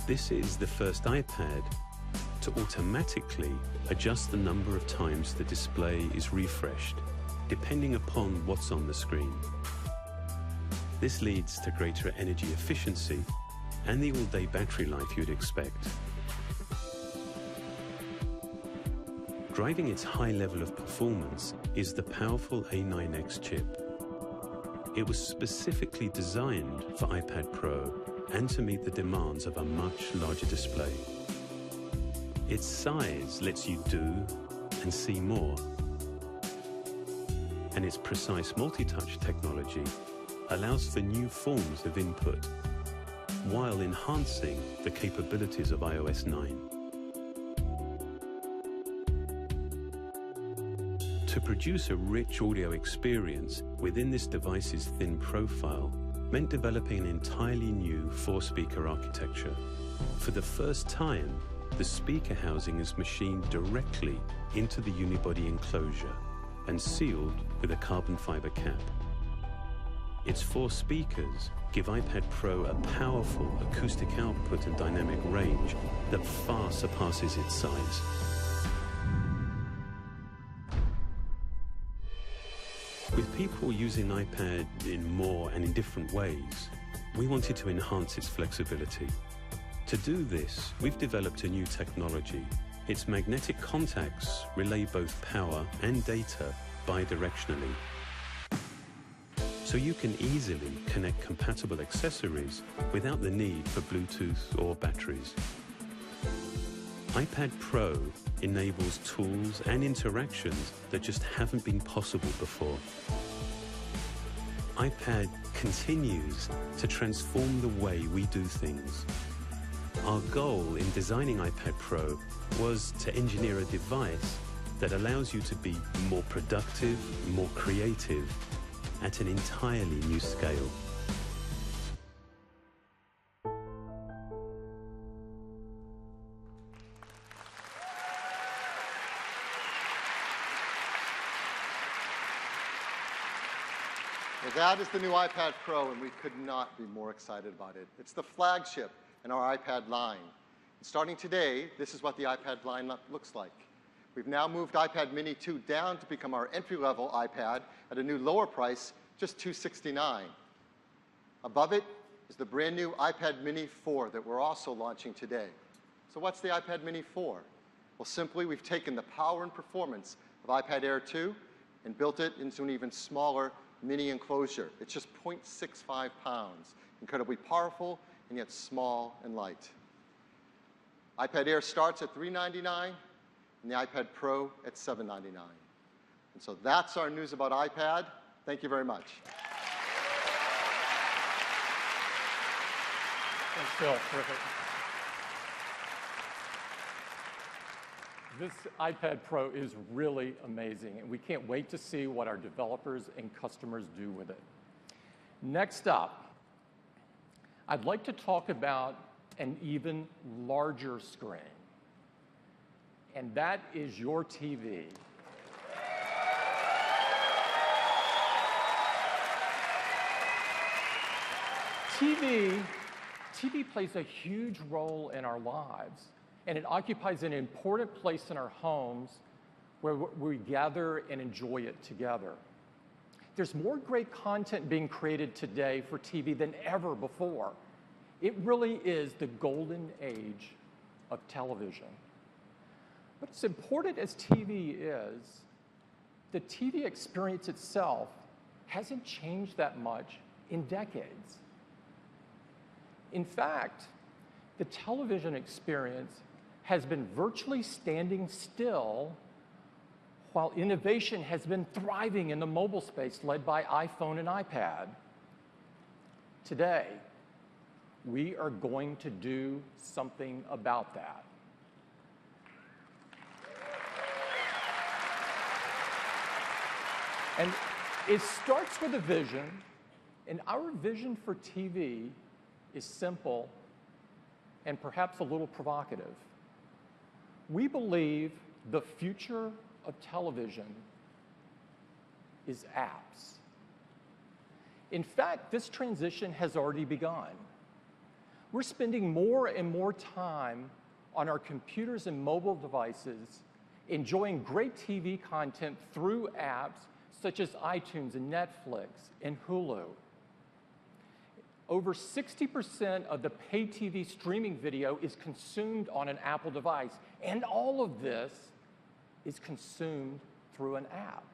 This is the first iPad to automatically adjust the number of times the display is refreshed, depending upon what's on the screen. This leads to greater energy efficiency and the all-day battery life you'd expect. Driving its high level of performance is the powerful A9X chip. It was specifically designed for iPad Pro and to meet the demands of a much larger display. Its size lets you do and see more, and its precise multi-touch technology allows for new forms of input while enhancing the capabilities of iOS 9. To produce a rich audio experience within this device's thin profile meant developing an entirely new 4-speaker architecture. For the first time, the speaker housing is machined directly into the unibody enclosure and sealed with a carbon fiber cap. Its 4 speakers give iPad Pro a powerful acoustic output and dynamic range that far surpasses its size. With people using iPad in more and in different ways, we wanted to enhance its flexibility. To do this, we've developed a new technology. Its magnetic contacts relay both power and data bidirectionally. so you can easily connect compatible accessories without the need for Bluetooth or batteries. iPad Pro enables tools and interactions that just haven't been possible before. iPad continues to transform the way we do things. Our goal in designing iPad Pro was to engineer a device that allows you to be more productive, more creative, at an entirely new scale. Well, that is the new iPad Pro, and we could not be more excited about it. It's the flagship in our iPad line. And starting today, this is what the iPad line looks like. We've now moved iPad Mini 2 down to become our entry-level iPad at a new lower price, just $269. Above it is the brand new iPad Mini 4 that we're also launching today. So what's the iPad Mini 4? Well, simply, we've taken the power and performance of iPad Air 2 and built it into an even smaller mini enclosure. It's just 0.65 pounds, incredibly powerful and yet small and light. iPad Air starts at $399 and the iPad Pro at $799. And so that's our news about iPad. Thank you very much. Thanks, Phil. Terrific. This iPad Pro is really amazing, and we can't wait to see what our developers and customers do with it. Next up, I'd like to talk about an even larger screen, and that is your TV. TV plays a huge role in our lives, and it occupies an important place in our homes where we gather and enjoy it together. There's more great content being created today for TV than ever before. It really is the golden age of television. But as important as TV is, the TV experience itself hasn't changed that much in decades. In fact, the television experience has been virtually standing still while innovation has been thriving in the mobile space led by iPhone and iPad. Today, we are going to do something about that. And it starts with a vision, and our vision for TV is simple and perhaps a little provocative. We believe the future of television is apps. In fact, this transition has already begun. We're spending more and more time on our computers and mobile devices enjoying great TV content through apps such as iTunes and Netflix and Hulu. Over 60% of the pay TV streaming video is consumed on an Apple device, and all of this is consumed through an app.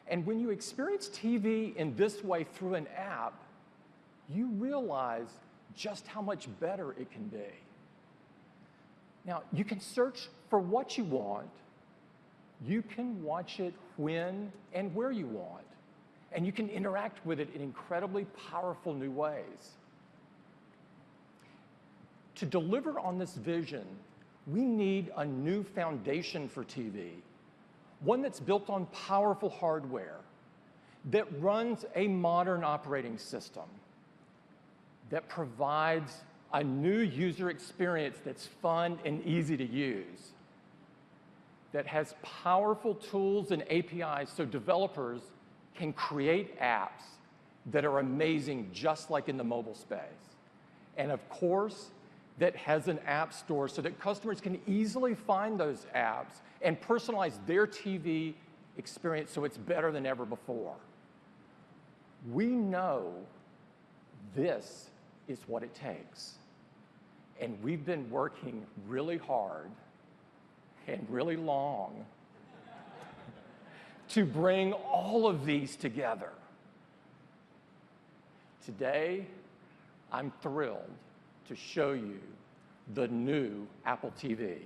And when you experience TV in this way through an app, you realize just how much better it can be. Now, you can search for what you want. You can watch it when and where you want. And you can interact with it in incredibly powerful new ways. To deliver on this vision, we need a new foundation for TV, one that's built on powerful hardware, that runs a modern operating system, that provides a new user experience that's fun and easy to use, that has powerful tools and APIs so developers can create apps that are amazing just like in the mobile space. And of course, that has an app store so that customers can easily find those apps and personalize their TV experience so it's better than ever before. We know this is what it takes. And we've been working really hard and really long to bring all of these together. Today, I'm thrilled to show you the new Apple TV.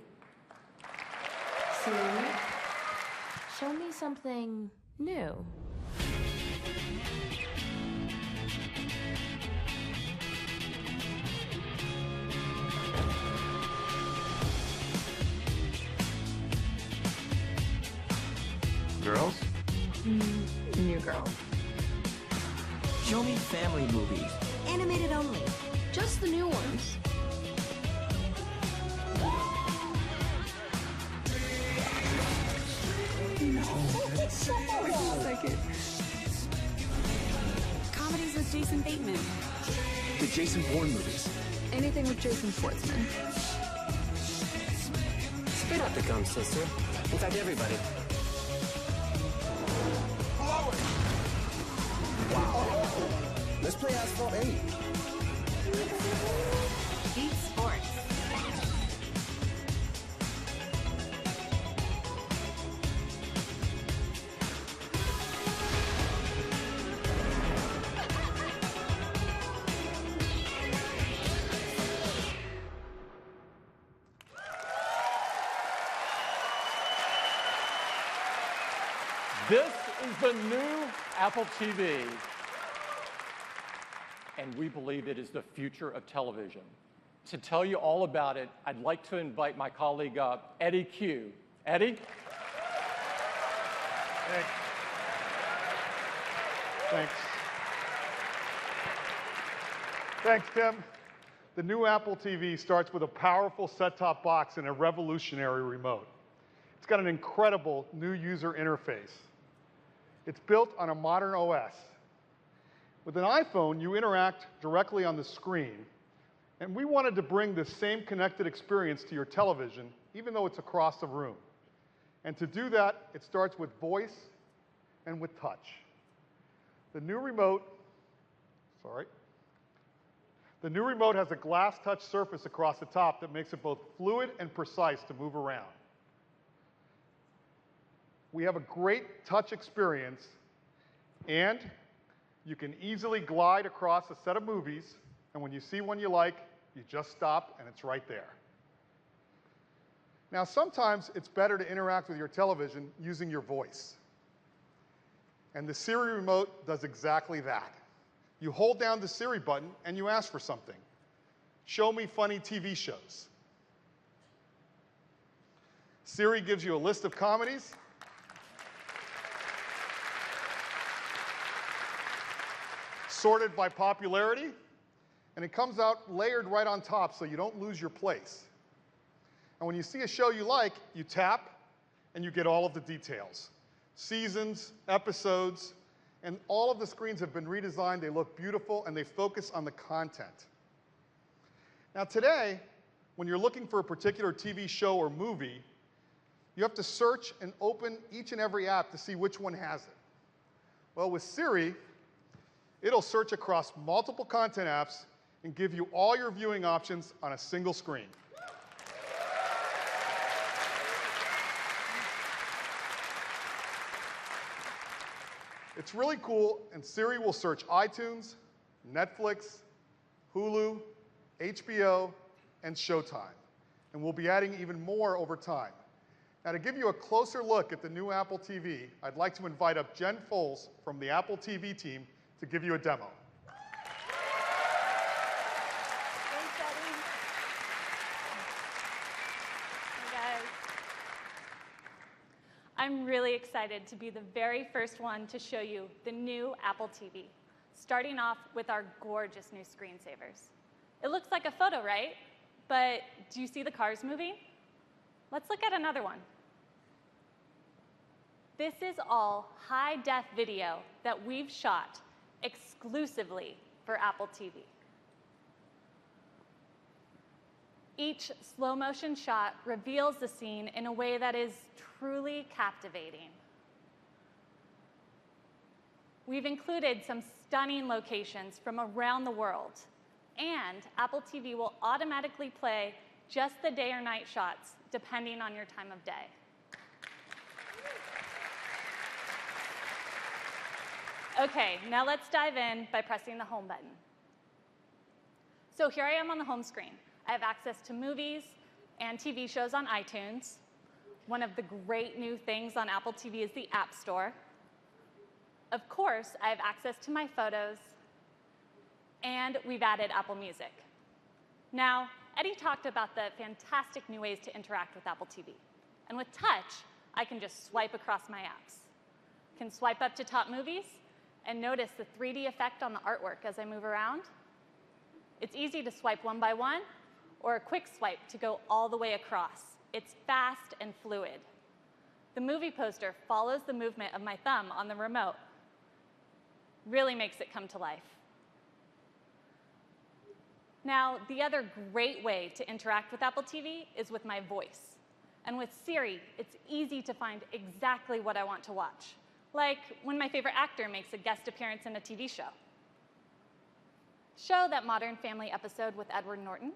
Siri, show me something new. Girls? New girl. Show me family movies. Animated only. Just the new ones. Comedies with Jason Bateman. The Jason Bourne movies. Anything with Jason Schwartzman. Spit out the gum, sister. In fact, everybody. Wow. Let's play Asphalt 8. Beat Sports. This is the new Apple TV, and we believe it is the future of television. To tell you all about it, I'd like to invite my colleague, Eddie Q. Eddie? Thanks. Thanks, Tim. The new Apple TV starts with a powerful set-top box and a revolutionary remote. It's got an incredible new user interface. It's built on a modern OS. With an iPhone, you interact directly on the screen, and we wanted to bring the same connected experience to your television, even though it's across the room. And to do that, it starts with voice and with touch. The new remote has a glass touch surface across the top that makes it both fluid and precise to move around. We have a great touch experience, and you can easily glide across a set of movies, and when you see one you like, you just stop and it's right there. Now, sometimes it's better to interact with your television using your voice. And the Siri remote does exactly that. You hold down the Siri button and you ask for something. Show me funny TV shows. Siri gives you a list of comedies. Sorted by popularity, and it comes out layered right on top so you don't lose your place. And when you see a show you like, you tap and you get all of the details. Seasons, episodes, and all of the screens have been redesigned. They look beautiful and they focus on the content. Now today, when you're looking for a particular TV show or movie, you have to search and open each and every app to see which one has it. Well, with Siri, it'll search across multiple content apps and give you all your viewing options on a single screen. It's really cool, and Siri will search iTunes, Netflix, Hulu, HBO, and Showtime. And we'll be adding even more over time. Now, to give you a closer look at the new Apple TV, I'd like to invite up Jen Foles from the Apple TV team to give you a demo. Thanks, Eddie. Hey, guys. I'm really excited to be the very first one to show you the new Apple TV, starting off with our gorgeous new screensavers. It looks like a photo, right? But do you see the Cars movie? Let's look at another one. This is all high-def video that we've shot exclusively for Apple TV. Each slow-motion shot reveals the scene in a way that is truly captivating. We've included some stunning locations from around the world, and Apple TV will automatically play just the day or night shots, depending on your time of day. Okay, now let's dive in by pressing the home button. So here I am on the home screen. I have access to movies and TV shows on iTunes. One of the great new things on Apple TV is the App Store. Of course, I have access to my photos, and we've added Apple Music. Now, Eddie talked about the fantastic new ways to interact with Apple TV. And with touch, I can just swipe across my apps. I can swipe up to top movies and notice the 3D effect on the artwork as I move around. It's easy to swipe one by one, or a quick swipe to go all the way across. It's fast and fluid. The movie poster follows the movement of my thumb on the remote. Really makes it come to life. Now, the other great way to interact with Apple TV is with my voice. And with Siri, it's easy to find exactly what I want to watch, like when my favorite actor makes a guest appearance in a TV show. Show that Modern Family episode with Edward Norton.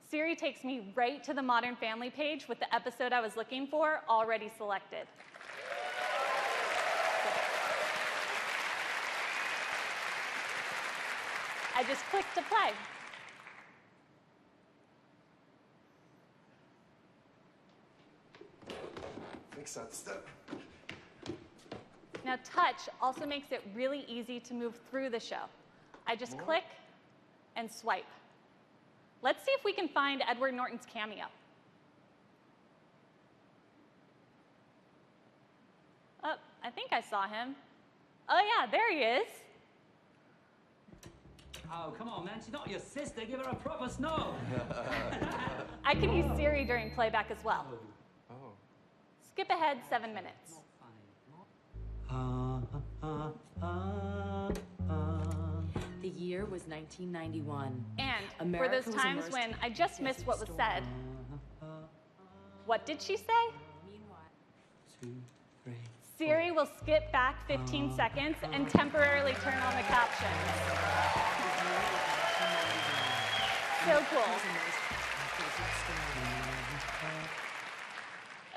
Siri takes me right to the Modern Family page with the episode I was looking for already selected. I just click to play. Fix that step. Now, touch also makes it really easy to move through the show. I just click and swipe. Let's see if we can find Edward Norton's cameo. Oh, I think I saw him. Oh, yeah, there he is. Oh, come on, man. She's not your sister. Give her a proper snow. I can use Siri during playback as well. Oh. Skip ahead 7 minutes. The year was 1991. And America for those was times immersed when I just missed what was said, what did she say? Siri will skip back 15 seconds and temporarily turn on the captions. So cool.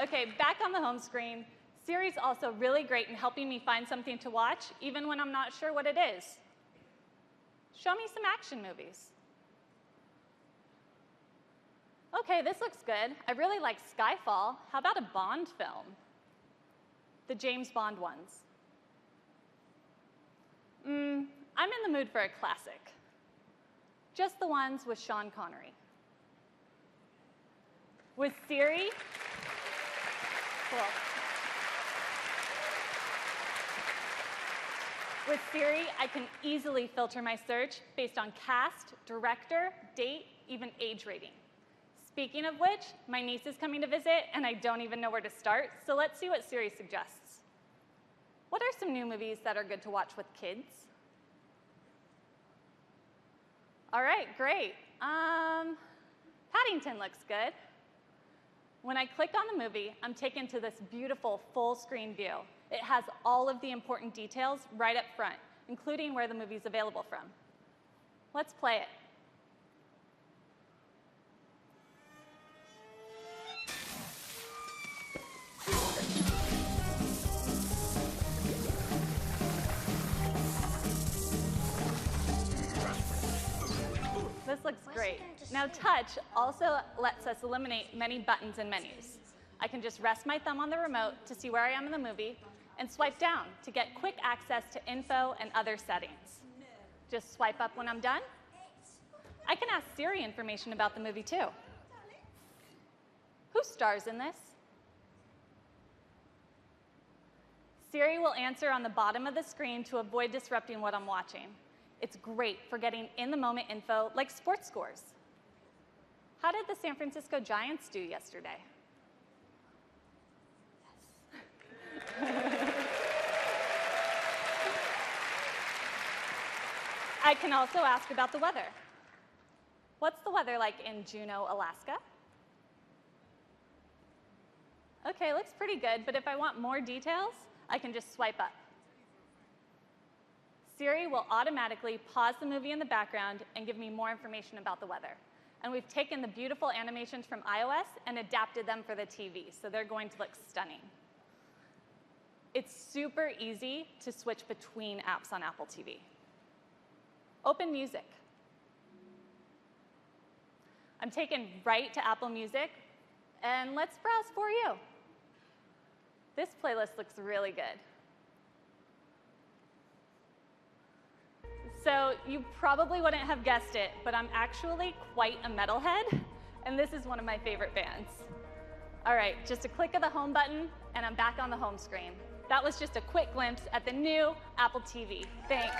Okay, back on the home screen, Siri's also really great in helping me find something to watch, even when I'm not sure what it is. Show me some action movies. Okay, this looks good. I really like Skyfall. How about a Bond film? The James Bond ones. I'm in the mood for a classic. Just the ones with Sean Connery. With Siri, cool. With Siri, I can easily filter my search based on cast, director, date, even age rating. Speaking of which, my niece is coming to visit, and I don't even know where to start, so let's see what Siri suggests. What are some new movies that are good to watch with kids? All right, great. Paddington looks good. When I click on the movie, I'm taken to this beautiful full-screen view. It has all of the important details right up front, including where the movie's available from. Let's play it. This looks great. Now, touch also lets us eliminate many buttons and menus. I can just rest my thumb on the remote to see where I am in the movie and swipe down to get quick access to info and other settings. Just swipe up when I'm done. I can ask Siri information about the movie too. Who stars in this? Siri will answer on the bottom of the screen to avoid disrupting what I'm watching. It's great for getting in-the-moment info like sports scores. How did the San Francisco Giants do yesterday? Yes. I can also ask about the weather. What's the weather like in Juneau, Alaska? Okay, looks pretty good, but if I want more details, I can just swipe up. Siri will automatically pause the movie in the background and give me more information about the weather. And we've taken the beautiful animations from iOS and adapted them for the TV, so they're going to look stunning. It's super easy to switch between apps on Apple TV. Open Music. I'm taken right to Apple Music, and let's browse for you. This playlist looks really good. So you probably wouldn't have guessed it, but I'm actually quite a metalhead, and this is one of my favorite bands. All right, just a click of the home button, and I'm back on the home screen. That was just a quick glimpse at the new Apple TV. Thanks.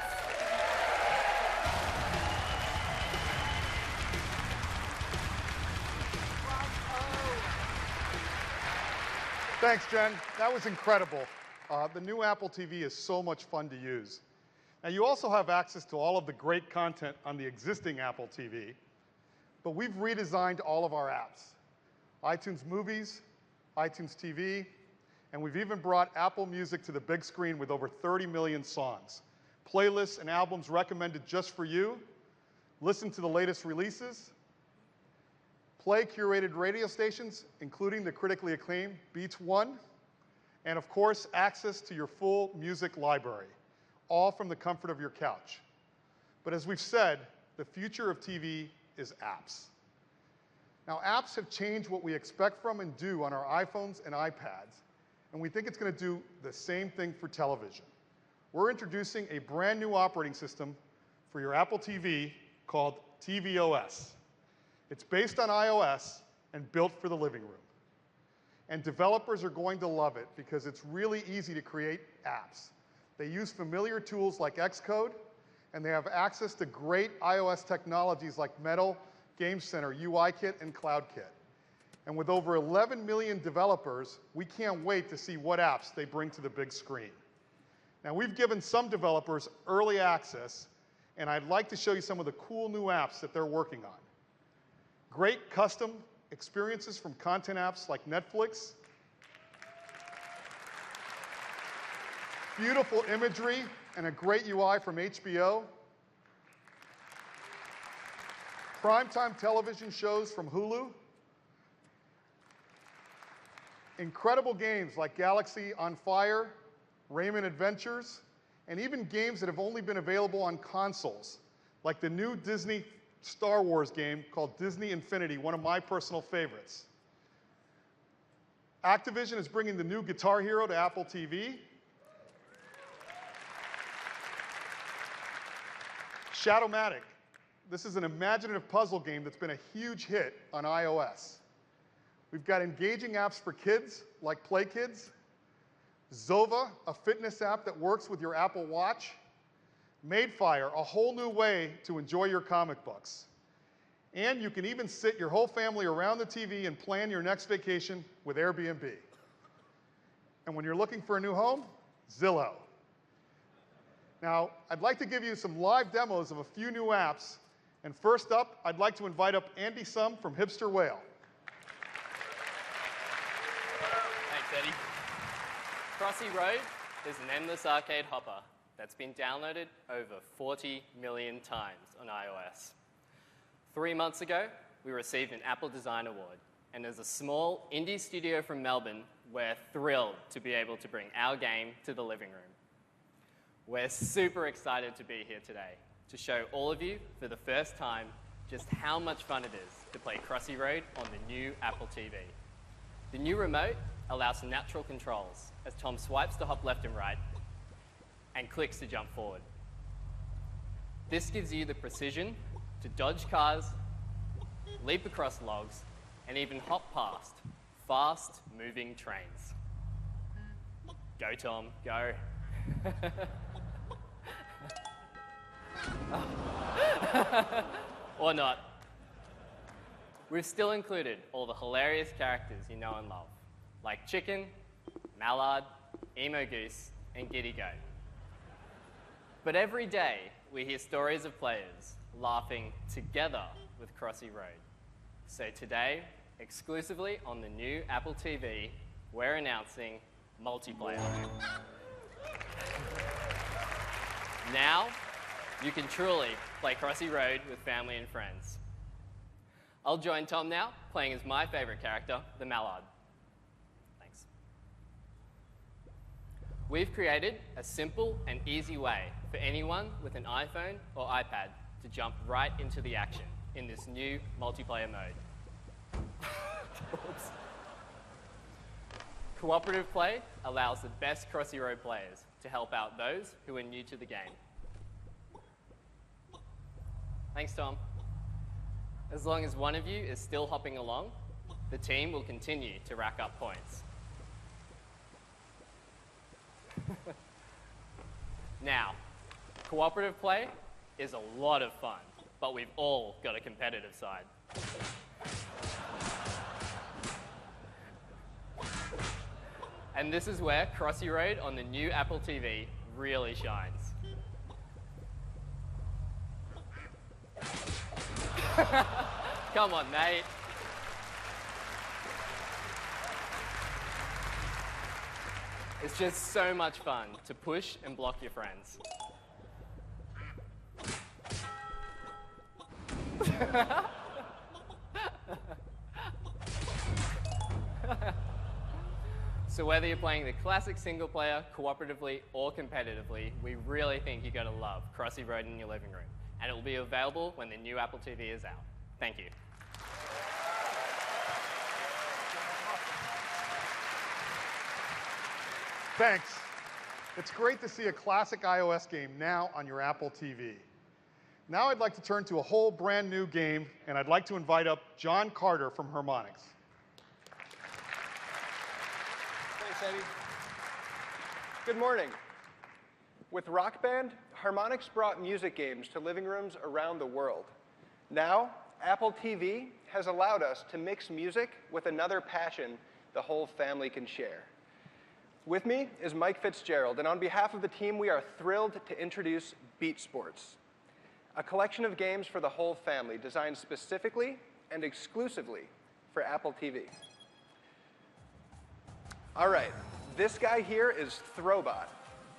Thanks, Jen. That was incredible. The new Apple TV is so much fun to use. Now, you also have access to all of the great content on the existing Apple TV, but we've redesigned all of our apps. iTunes Movies, iTunes TV, and we've even brought Apple Music to the big screen with over 30 million songs. Playlists and albums recommended just for you. Listen to the latest releases. Play curated radio stations, including the critically acclaimed Beats One. And of course, access to your full music library, all from the comfort of your couch. But as we've said, the future of TV is apps. Now, apps have changed what we expect from and do on our iPhones and iPads, and we think it's going to do the same thing for television. We're introducing a brand new operating system for your Apple TV called tvOS. It's based on iOS and built for the living room. And developers are going to love it because it's really easy to create apps. They use familiar tools like Xcode, and they have access to great iOS technologies like Metal, Game Center, UIKit, and CloudKit. And with over 11 million developers, we can't wait to see what apps they bring to the big screen. Now, we've given some developers early access, and I'd like to show you some of the cool new apps that they're working on. Great custom experiences from content apps like Netflix. Beautiful imagery and a great UI from HBO. Primetime television shows from Hulu. Incredible games like Galaxy on Fire, Rayman Adventures, and even games that have only been available on consoles, like the new Disney Star Wars game called Disney Infinity, one of my personal favorites. Activision is bringing the new Guitar Hero to Apple TV. Shadowmatic. This is an imaginative puzzle game that's been a huge hit on iOS. We've got engaging apps for kids like Play Kids. Zova, a fitness app that works with your Apple Watch. Madefire, a whole new way to enjoy your comic books. And you can even sit your whole family around the TV and plan your next vacation with Airbnb. And when you're looking for a new home, Zillow. Now, I'd like to give you some live demos of a few new apps. And first up, I'd like to invite up Andy Sum from Hipster Whale. Thanks, Eddie. Crossy Road is an endless arcade hopper that's been downloaded over 40 million times on iOS. 3 months ago, we received an Apple Design Award, and as a small indie studio from Melbourne, we're thrilled to be able to bring our game to the living room. We're super excited to be here today to show all of you for the first time just how much fun it is to play Crossy Road on the new Apple TV. The new remote allows some natural controls as Tom swipes to hop left and right and clicks to jump forward. This gives you the precision to dodge cars, leap across logs, and even hop past fast-moving trains. Go, Tom, go. Or not. We've still included all the hilarious characters you know and love, like Chicken, Mallard, Emo Goose, and Giddy Goat. But every day, we hear stories of players laughing together with Crossy Road. So today, exclusively on the new Apple TV, we're announcing multiplayer. Now, you can truly play Crossy Road with family and friends. I'll join Tom now, playing as my favorite character, the Mallard. Thanks. We've created a simple and easy way for anyone with an iPhone or iPad to jump right into the action in this new multiplayer mode. Oops. Cooperative play allows the best Crossy Road players to help out those who are new to the game. Thanks, Tom. As long as one of you is still hopping along, the team will continue to rack up points. Now, cooperative play is a lot of fun, but we've all got a competitive side. And this is where Crossy Road on the new Apple TV really shines. Come on, mate. It's just so much fun to push and block your friends. So whether you're playing the classic single player, cooperatively, or competitively, we really think you're going to love Crossy Road in your living room. And it will be available when the new Apple TV is out. Thank you. Thanks. It's great to see a classic iOS game now on your Apple TV. Now I'd like to turn to a whole brand new game, and I'd like to invite up John Carter from Harmonix. Thanks, Eddie. Good morning. With Rock Band, Harmonix brought music games to living rooms around the world. Now, Apple TV has allowed us to mix music with another passion the whole family can share. With me is Mike Fitzgerald, and on behalf of the team, we are thrilled to introduce Beat Sports, a collection of games for the whole family designed specifically and exclusively for Apple TV. All right, this guy here is Throwbot.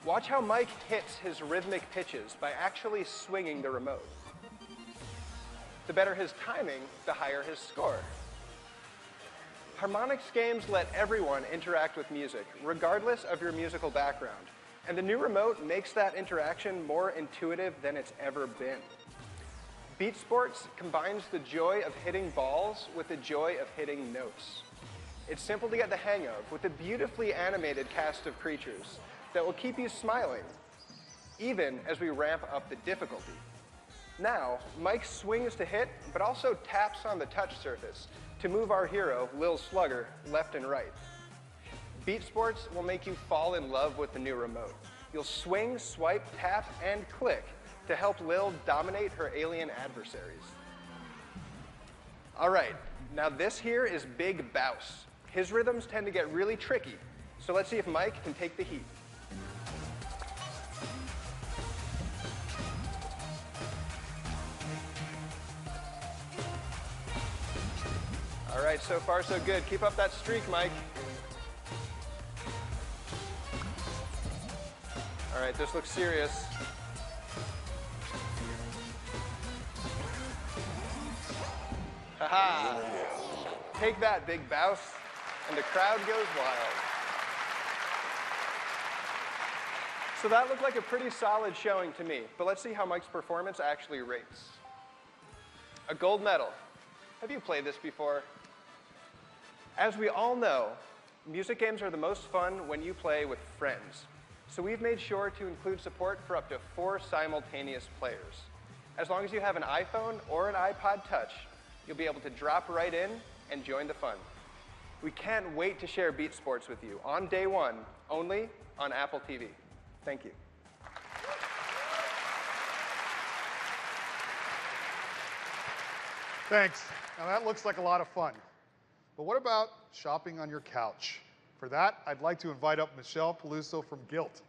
Watch how Mike hits his rhythmic pitches by actually swinging the remote. The better his timing, the higher his score. Harmonix games let everyone interact with music, regardless of your musical background, and the new remote makes that interaction more intuitive than it's ever been. Beat Sports combines the joy of hitting balls with the joy of hitting notes. It's simple to get the hang of, with a beautifully animated cast of creatures that will keep you smiling, even as we ramp up the difficulty. Now, Mike swings to hit, but also taps on the touch surface to move our hero, Lil Slugger, left and right. Beat Sports will make you fall in love with the new remote. You'll swing, swipe, tap, and click to help Lil dominate her alien adversaries. All right, now this here is Big Bouse. His rhythms tend to get really tricky, so let's see if Mike can take the heat. All right, so far so good. Keep up that streak, Mike. All right, this looks serious. Haha! Take that, Big Bouse. And the crowd goes wild. So that looked like a pretty solid showing to me, but let's see how Mike's performance actually rates. A gold medal. Have you played this before? As we all know, music games are the most fun when you play with friends. So we've made sure to include support for up to 4 simultaneous players. As long as you have an iPhone or an iPod Touch, you'll be able to drop right in and join the fun. We can't wait to share Beat Sports with you on day 1, only on Apple TV. Thank you. Thanks. Now that looks like a lot of fun. But what about shopping on your couch? For that, I'd like to invite up Michelle Peluso from Gilt.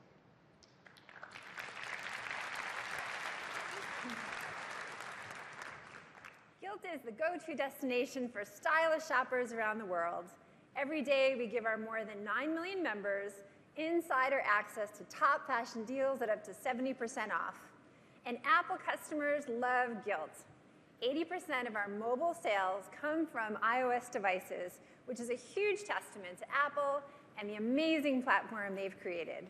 Gilt is the go-to destination for stylish shoppers around the world. Every day, we give our more than 9 million members insider access to top fashion deals at up to 70% off. And Apple customers love Gilt. 80% of our mobile sales come from iOS devices, which is a huge testament to Apple and the amazing platform they've created.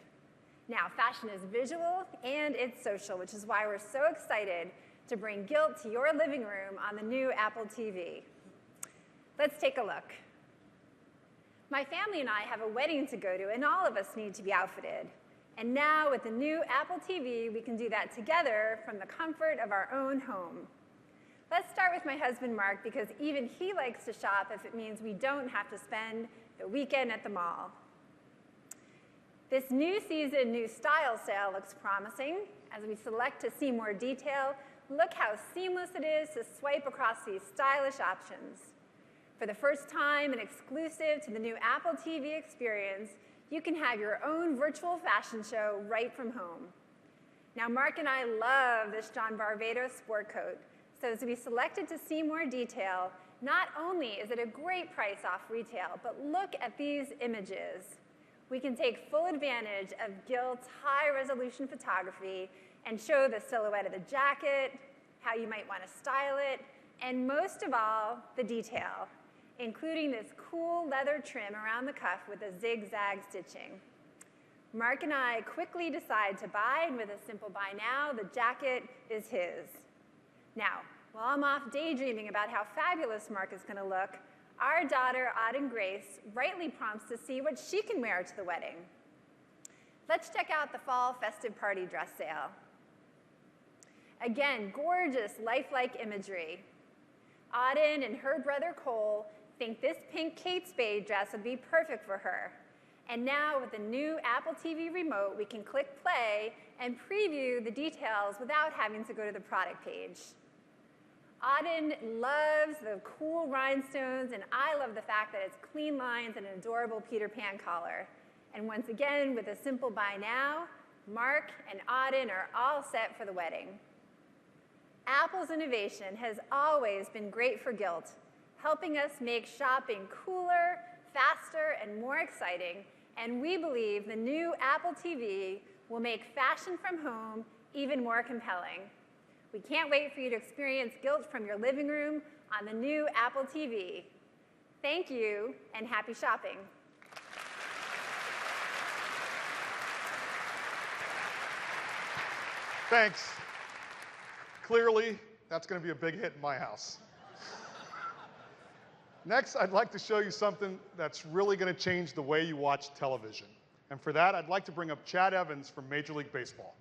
Now, fashion is visual and it's social, which is why we're so excited to bring guilt to your living room on the new Apple TV. Let's take a look. My family and I have a wedding to go to, and all of us need to be outfitted. And now, with the new Apple TV, we can do that together from the comfort of our own home. Let's start with my husband, Mark, because even he likes to shop if it means we don't have to spend the weekend at the mall. This new season, new style sale looks promising. As we select to see more detail, look how seamless it is to swipe across these stylish options. For the first time and exclusive to the new Apple TV experience, you can have your own virtual fashion show right from home. Now, Mark and I love this John Varvatos sport coat, so as we selected to see more detail, not only is it a great price off retail, but look at these images. We can take full advantage of Gilt's high-resolution photography and show the silhouette of the jacket, how you might want to style it, and most of all, the detail, including this cool leather trim around the cuff with a zigzag stitching. Mark and I quickly decide to buy, and with a simple buy now, the jacket is his. Now, while I'm off daydreaming about how fabulous Mark is going to look, our daughter, Auden Grace, rightly prompts to see what she can wear to the wedding. Let's check out the fall festive party dress sale. Again, gorgeous, lifelike imagery. Auden and her brother Cole think this pink Kate Spade dress would be perfect for her. And now with the new Apple TV remote, we can click play and preview the details without having to go to the product page. Auden loves the cool rhinestones, and I love the fact that it's clean lines and an adorable Peter Pan collar. And once again, with a simple buy now, Mark and Auden are all set for the wedding. Apple's innovation has always been great for Gilt, helping us make shopping cooler, faster, and more exciting, and we believe the new Apple TV will make fashion from home even more compelling. We can't wait for you to experience Gilt from your living room on the new Apple TV. Thank you, and happy shopping. Thanks. Clearly, that's going to be a big hit in my house. Next, I'd like to show you something that's really going to change the way you watch television. And for that, I'd like to bring up Chad Evans from Major League Baseball.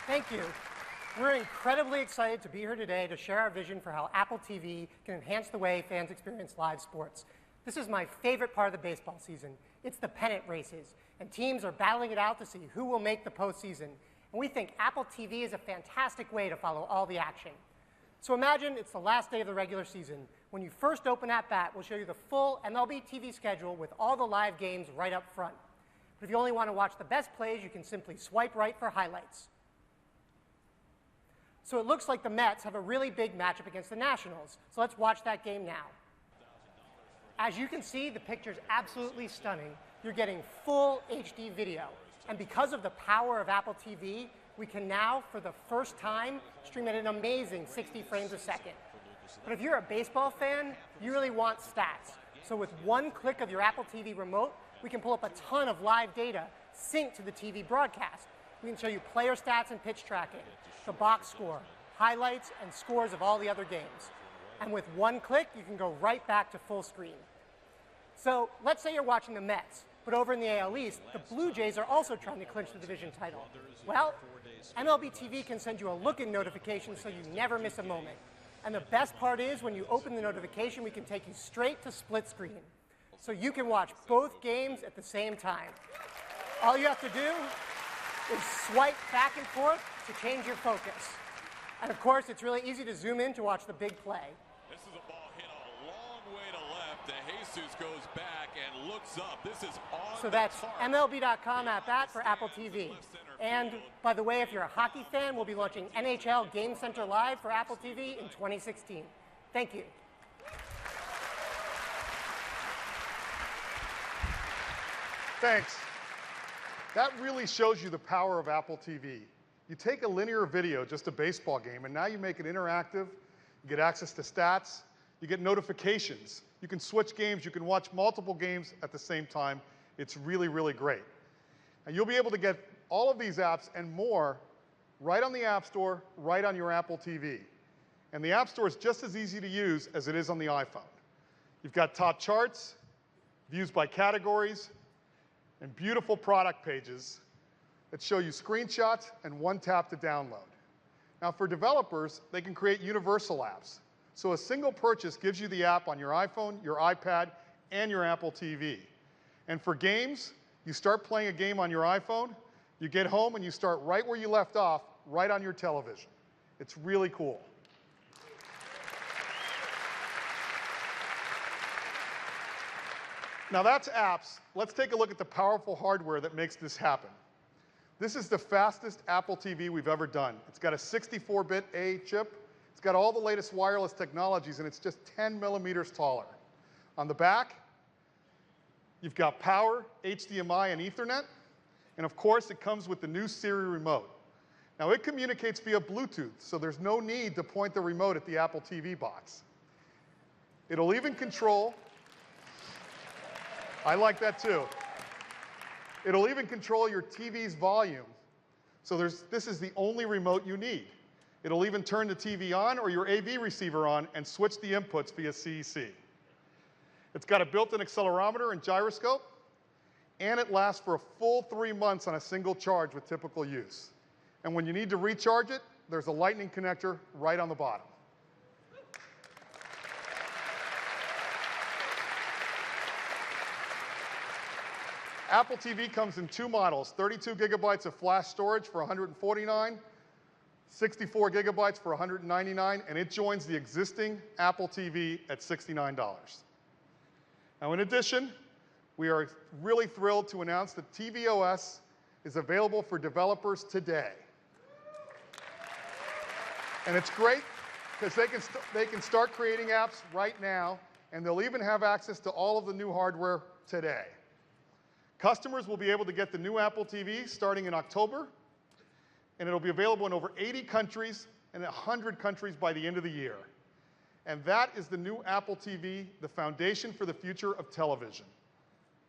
Thank you. We're incredibly excited to be here today to share our vision for how Apple TV can enhance the way fans experience live sports. This is my favorite part of the baseball season. It's the pennant races, and teams are battling it out to see who will make the postseason. And we think Apple TV is a fantastic way to follow all the action. So imagine it's the last day of the regular season. When you first open at bat, we'll show you the full MLB TV schedule with all the live games right up front. But if you only want to watch the best plays, you can simply swipe right for highlights. So it looks like the Mets have a really big matchup against the Nationals. So let's watch that game now. As you can see, the picture's absolutely stunning. You're getting full HD video. And because of the power of Apple TV, we can now, for the first time, stream at an amazing 60 frames a second. But if you're a baseball fan, you really want stats. So with one click of your Apple TV remote, we can pull up a ton of live data synced to the TV broadcast. We can show you player stats and pitch tracking, the box score, highlights, and scores of all the other games. And with one click, you can go right back to full screen. So let's say you're watching the Mets, but over in the AL East, the Blue Jays are also trying to clinch the division title. Well, MLB TV can send you a look-in notification so you never miss a moment. And the best part is, when you open the notification, we can take you straight to split screen. So you can watch both games at the same time. All you have to do is swipe back and forth to change your focus. And of course, it's really easy to zoom in to watch the big play. This is a ball hit a long way to left. De Jesus goes back and looks up. This is on So that's MLB.com at bat for Apple TV. And by the way, if you're a hockey fan, we'll be launching NHL Game Center Live for Apple TV in 2016. Thank you. Thanks. That really shows you the power of Apple TV. You take a linear video, just a baseball game, and now you make it interactive. You get access to stats. You get notifications. You can switch games. You can watch multiple games at the same time. It's really, really great. And you'll be able to get all of these apps and more right on the App Store, right on your Apple TV. And the App Store is just as easy to use as it is on the iPhone. You've got top charts, views by categories, and beautiful product pages that show you screenshots and one tap to download. Now for developers, they can create universal apps. So a single purchase gives you the app on your iPhone, your iPad, and your Apple TV. And for games, you start playing a game on your iPhone, you get home and you start right where you left off, right on your television. It's really cool. Now that's apps. Let's take a look at the powerful hardware that makes this happen. This is the fastest Apple TV we've ever done. It's got a 64-bit A chip. It's got all the latest wireless technologies, and it's just 10 millimeters taller. On the back, you've got power, HDMI, and Ethernet. And of course, it comes with the new Siri remote. Now it communicates via Bluetooth, so there's no need to point the remote at the Apple TV box. It'll even control, I like that too. It'll even control your TV's volume. So this is the only remote you need. It'll even turn the TV on or your AV receiver on and switch the inputs via CEC. It's got a built-in accelerometer and gyroscope, and it lasts for a full 3 months on a single charge with typical use. And when you need to recharge it, there's a lightning connector right on the bottom. Apple TV comes in 2 models, 32 gigabytes of flash storage for $149, 64 gigabytes for $199, and it joins the existing Apple TV at $69. Now, in addition, we are really thrilled to announce that tvOS is available for developers today. And it's great because they can start creating apps right now, and they'll even have access to all of the new hardware today. Customers will be able to get the new Apple TV starting in October, and it'll be available in over 80 countries and 100 countries by the end of the year. And that is the new Apple TV, the foundation for the future of television.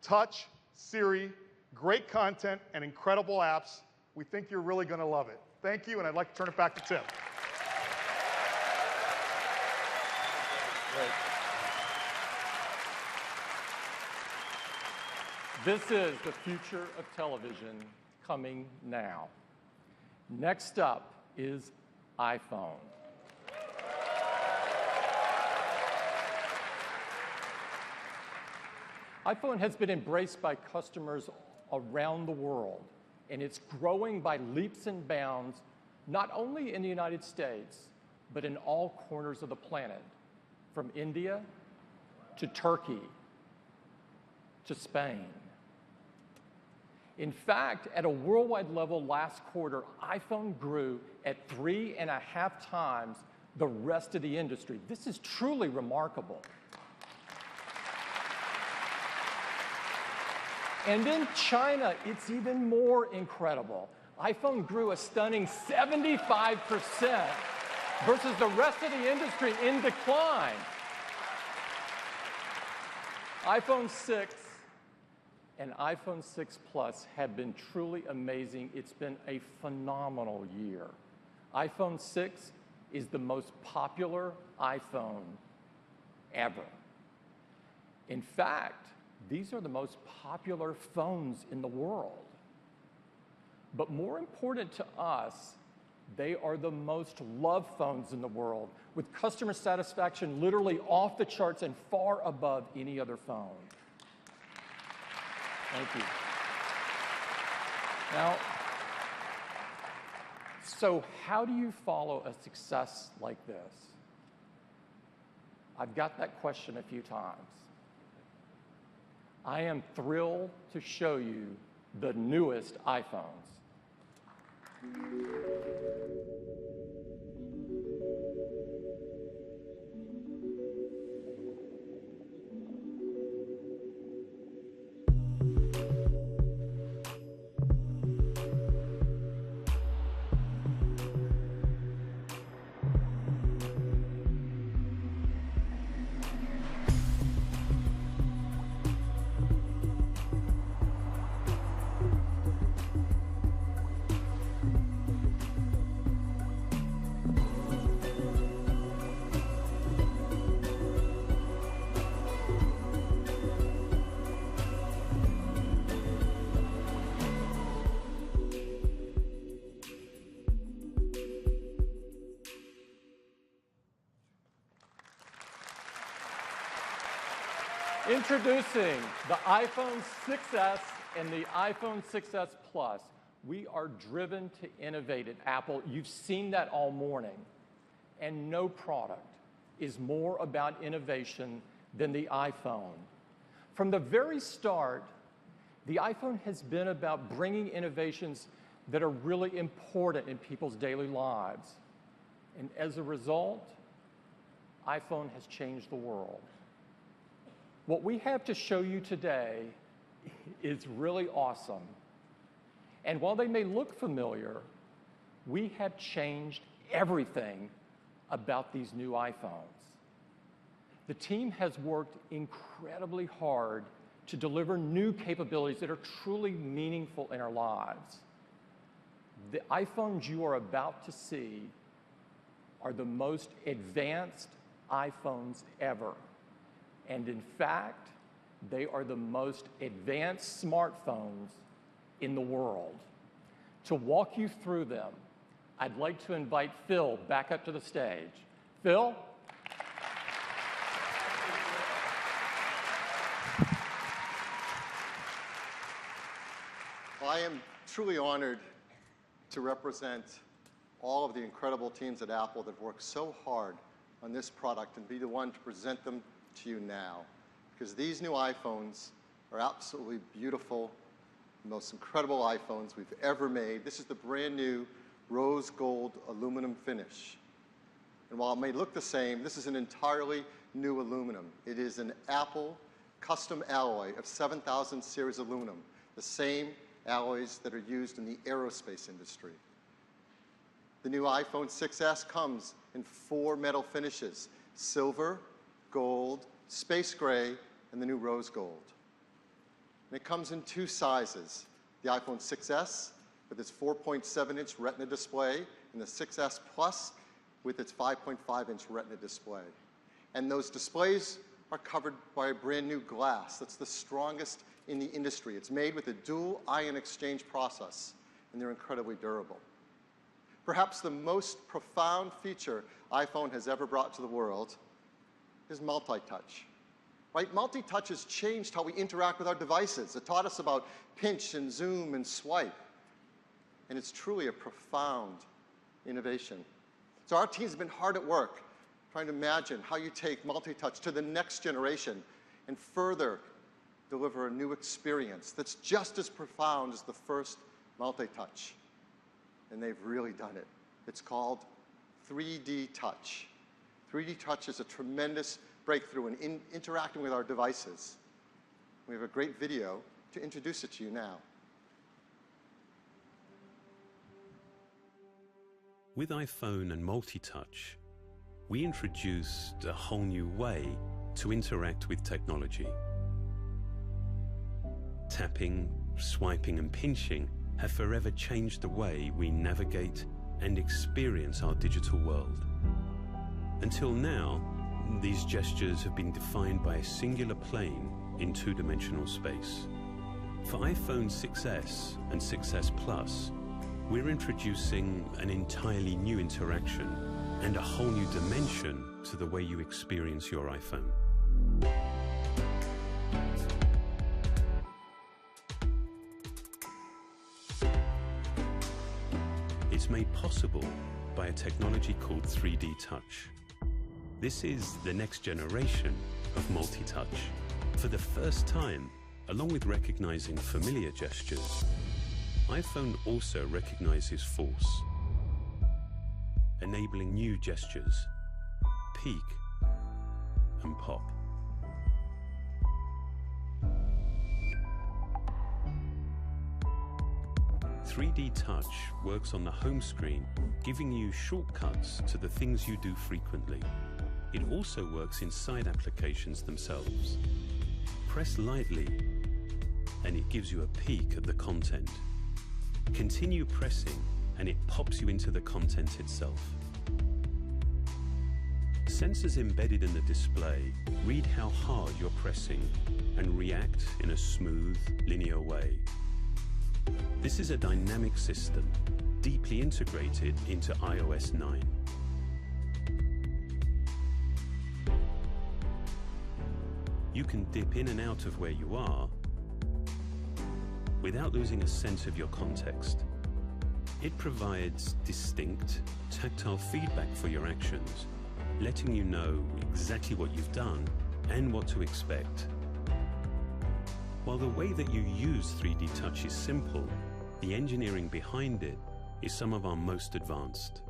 Touch, Siri, great content, and incredible apps. We think you're really going to love it. Thank you, and I'd like to turn it back to Tim. Great. This is the future of television coming now. Next up is iPhone. iPhone has been embraced by customers around the world, and it's growing by leaps and bounds, not only in the United States, but in all corners of the planet, from India to Turkey to Spain. In fact, at a worldwide level last quarter, iPhone grew at 3.5 times the rest of the industry. This is truly remarkable. And in China, it's even more incredible. iPhone grew a stunning 75% versus the rest of the industry in decline. iPhone 6 and iPhone 6 Plus have been truly amazing. It's been a phenomenal year. iPhone 6 is the most popular iPhone ever. In fact, these are the most popular phones in the world. But more important to us, they are the most loved phones in the world, with customer satisfaction literally off the charts and far above any other phone. Thank you. Now, so how do you follow a success like this? I've got that question a few times. I am thrilled to show you the newest iPhones. Introducing the iPhone 6s and the iPhone 6s Plus. We are driven to innovate at Apple. You've seen that all morning. And no product is more about innovation than the iPhone. From the very start, the iPhone has been about bringing innovations that are really important in people's daily lives. And as a result, iPhone has changed the world. What we have to show you today is really awesome. And while they may look familiar, we have changed everything about these new iPhones. The team has worked incredibly hard to deliver new capabilities that are truly meaningful in our lives. The iPhones you are about to see are the most advanced iPhones ever. And in fact, they are the most advanced smartphones in the world. To walk you through them, I'd like to invite Phil back up to the stage. Phil? I am truly honored to represent all of the incredible teams at Apple that worked so hard on this product and be the one to present them to you now. Because these new iPhones are absolutely beautiful, the most incredible iPhones we've ever made. This is the brand new rose gold aluminum finish. And while it may look the same, this is an entirely new aluminum. It is an Apple custom alloy of 7000 series aluminum, the same alloys that are used in the aerospace industry. The new iPhone 6s comes in 4 metal finishes: silver, gold, space gray, and the new rose gold. And it comes in 2 sizes: the iPhone 6s with its 4.7-inch Retina display, and the 6s Plus with its 5.5-inch Retina display. And those displays are covered by a brand new glass that's the strongest in the industry. It's made with a dual ion exchange process, and they're incredibly durable. Perhaps the most profound feature iPhone has ever brought to the world is multi-touch. Right? Multi-touch has changed how we interact with our devices. It taught us about pinch and zoom and swipe. And it's truly a profound innovation. So our teams have been hard at work trying to imagine how you take multi-touch to the next generation and further deliver a new experience that's just as profound as the first multi-touch. And they've really done it. It's called 3D Touch. 3D Touch is a tremendous breakthrough in interacting with our devices. We have a great video to introduce it to you now. With iPhone and multi-touch, we introduced a whole new way to interact with technology. Tapping, swiping, and pinching have forever changed the way we navigate and experience our digital world. Until now, these gestures have been defined by a singular plane in 2-dimensional space. For iPhone 6s and 6s Plus, we're introducing an entirely new interaction and a whole new dimension to the way you experience your iPhone. It's made possible by a technology called 3D Touch. This is the next generation of multi-touch. For the first time, along with recognizing familiar gestures, iPhone also recognizes force, enabling new gestures, peek and pop. .3D Touch works on the home screen, giving you shortcuts to the things you do frequently. It also works inside applications themselves. Press lightly, and it gives you a peek at the content. Continue pressing, and it pops you into the content itself. Sensors embedded in the display read how hard you're pressing and react in a smooth, linear way. This is a dynamic system, deeply integrated into iOS 9. You you can dip in and out of where you are without losing a sense of your context. It provides distinct, tactile feedback for your actions, letting you know exactly what you've done and what to expect. While the way that you use 3D Touch is simple, the engineering behind it is some of our most advanced.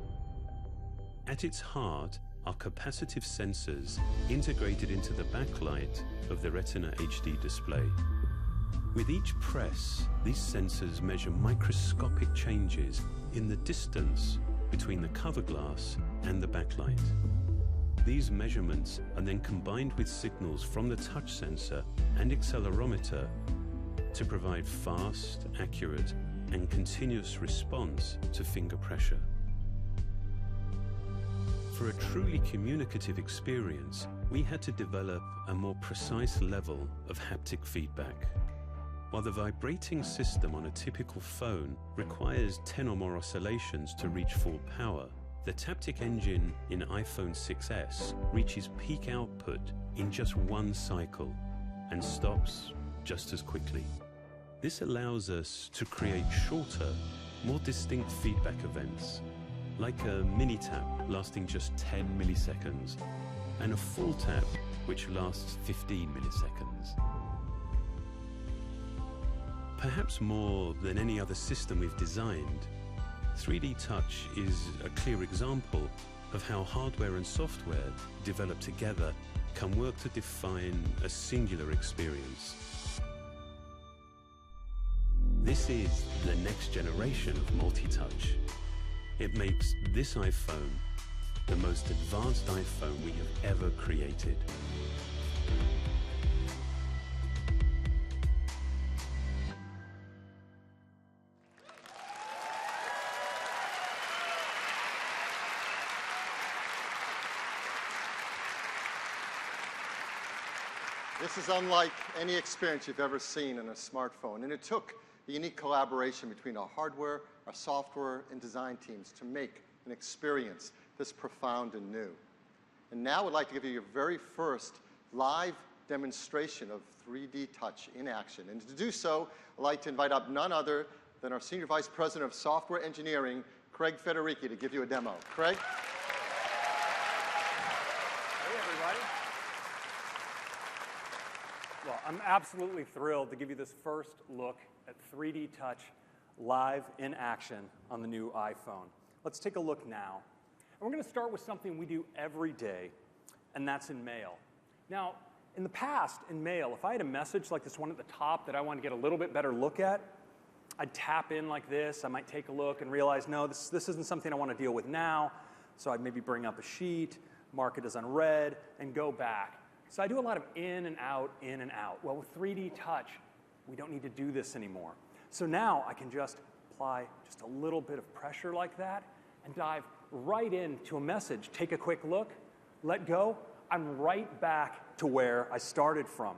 At its heart are capacitive sensors integrated into the backlight of the Retina HD display. With each press, these sensors measure microscopic changes in the distance between the cover glass and the backlight. These measurements are then combined with signals from the touch sensor and accelerometer to provide fast, accurate, and continuous response to finger pressure. For a truly communicative experience, we had to develop a more precise level of haptic feedback. While the vibrating system on a typical phone requires 10 or more oscillations to reach full power, the Taptic engine in iPhone 6s reaches peak output in just one cycle and stops just as quickly. This allows us to create shorter, more distinct feedback events, like a mini tap lasting just 10 milliseconds and a full tap which lasts 15 milliseconds. Perhaps more than any other system we've designed, 3D Touch is a clear example of how hardware and software developed together can work to define a singular experience. This is the next generation of multi-touch. It makes this iPhone the most advanced iPhone we have ever created. This is unlike any experience you've ever seen in a smartphone, and it took the unique collaboration between our hardware, our software, and design teams to make an experience this profound and new. And now I'd like to give you your very first live demonstration of 3D Touch in action. And to do so, I'd like to invite up none other than our Senior Vice President of Software Engineering, Craig Federighi, to give you a demo. Craig? Well, I'm absolutely thrilled to give you this first look at 3D Touch live in action on the new iPhone. Let's take a look now. And we're going to start with something we do every day, and that's in mail. Now, in the past, in mail, if I had a message like this one at the top that I wanted to get a little bit better look at, I'd tap in like this. I might take a look and realize, no, this isn't something I want to deal with now. So I'd maybe bring up a sheet, mark it as unread, and go back. So I do a lot of in and out, in and out. Well, with 3D Touch, we don't need to do this anymore. So now I can just apply just a little bit of pressure like that and dive right into a message. Take a quick look, let go. I'm right back to where I started from.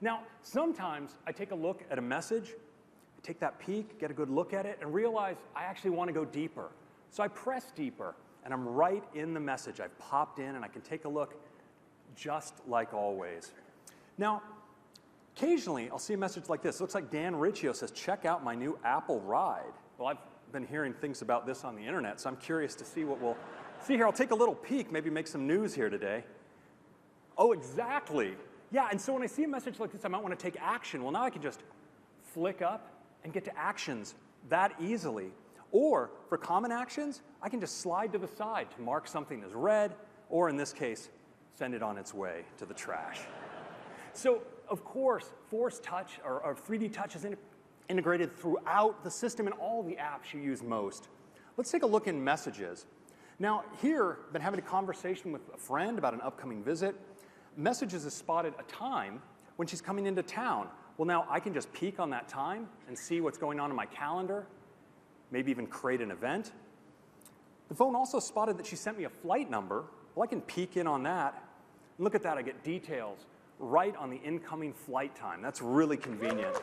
Now, sometimes I take a look at a message, take that peek, get a good look at it, and realize I actually want to go deeper. So I press deeper, and I'm right in the message. I've popped in, and I can take a look just like always. Now, occasionally, I'll see a message like this. It looks like Dan Riccio says, check out my new Apple Ride. Well, I've been hearing things about this on the internet, so I'm curious to see what we'll see here. I'll take a little peek, maybe make some news here today. Oh, exactly. Yeah, and so when I see a message like this, I might want to take action. Well, now I can just flick up and get to actions that easily. Or for common actions, I can just slide to the side to mark something as read, or in this case, send it on its way to the trash. So, of course, Force Touch or 3D Touch is integrated throughout the system in all the apps you use most. Let's take a look in Messages. Now, here, I've been having a conversation with a friend about an upcoming visit. Messages has spotted a time when she's coming into town. Well, now I can just peek on that time and see what's going on in my calendar, maybe even create an event. The phone also spotted that she sent me a flight number. Well, I can peek in on that. And look at that, I get details right on the incoming flight time. That's really convenient.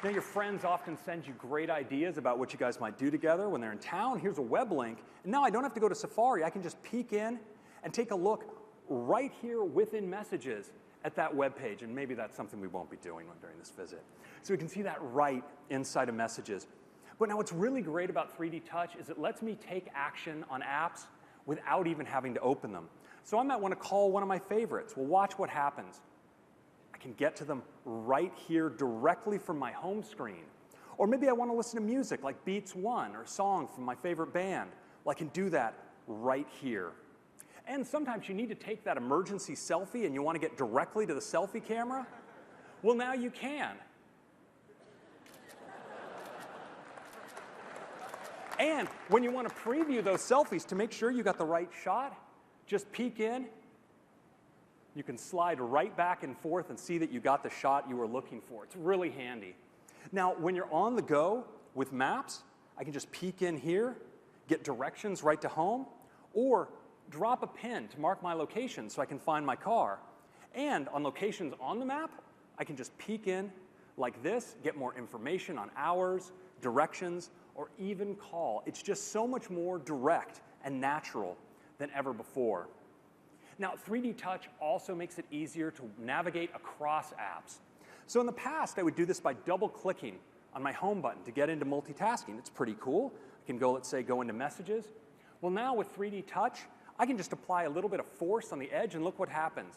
Now, your friends often send you great ideas about what you guys might do together when they're in town. Here's a web link. And now I don't have to go to Safari. I can just peek in and take a look right here within Messages at that web page. And maybe that's something we won't be doing during this visit. So we can see that right inside of Messages. But now what's really great about 3D Touch is it lets me take action on apps without even having to open them. So I might want to call one of my favorites. Well, watch what happens. I can get to them right here directly from my home screen. Or maybe I want to listen to music like Beats One or a song from my favorite band. Well, I can do that right here. And sometimes you need to take that emergency selfie and you want to get directly to the selfie camera. Well, now you can. And when you want to preview those selfies to make sure you got the right shot, just peek in. You can slide right back and forth and see that you got the shot you were looking for. It's really handy. Now, when you're on the go with Maps, I can just peek in here, get directions right to home, or drop a pin to mark my location so I can find my car. And on locations on the map, I can just peek in like this, get more information on hours, directions, or even call. It's just so much more direct and natural than ever before. Now, 3D Touch also makes it easier to navigate across apps. So in the past, I would do this by double-clicking on my home button to get into multitasking. It's pretty cool. I can go, let's say, go into Messages. Well, now with 3D Touch, I can just apply a little bit of force on the edge, and look what happens.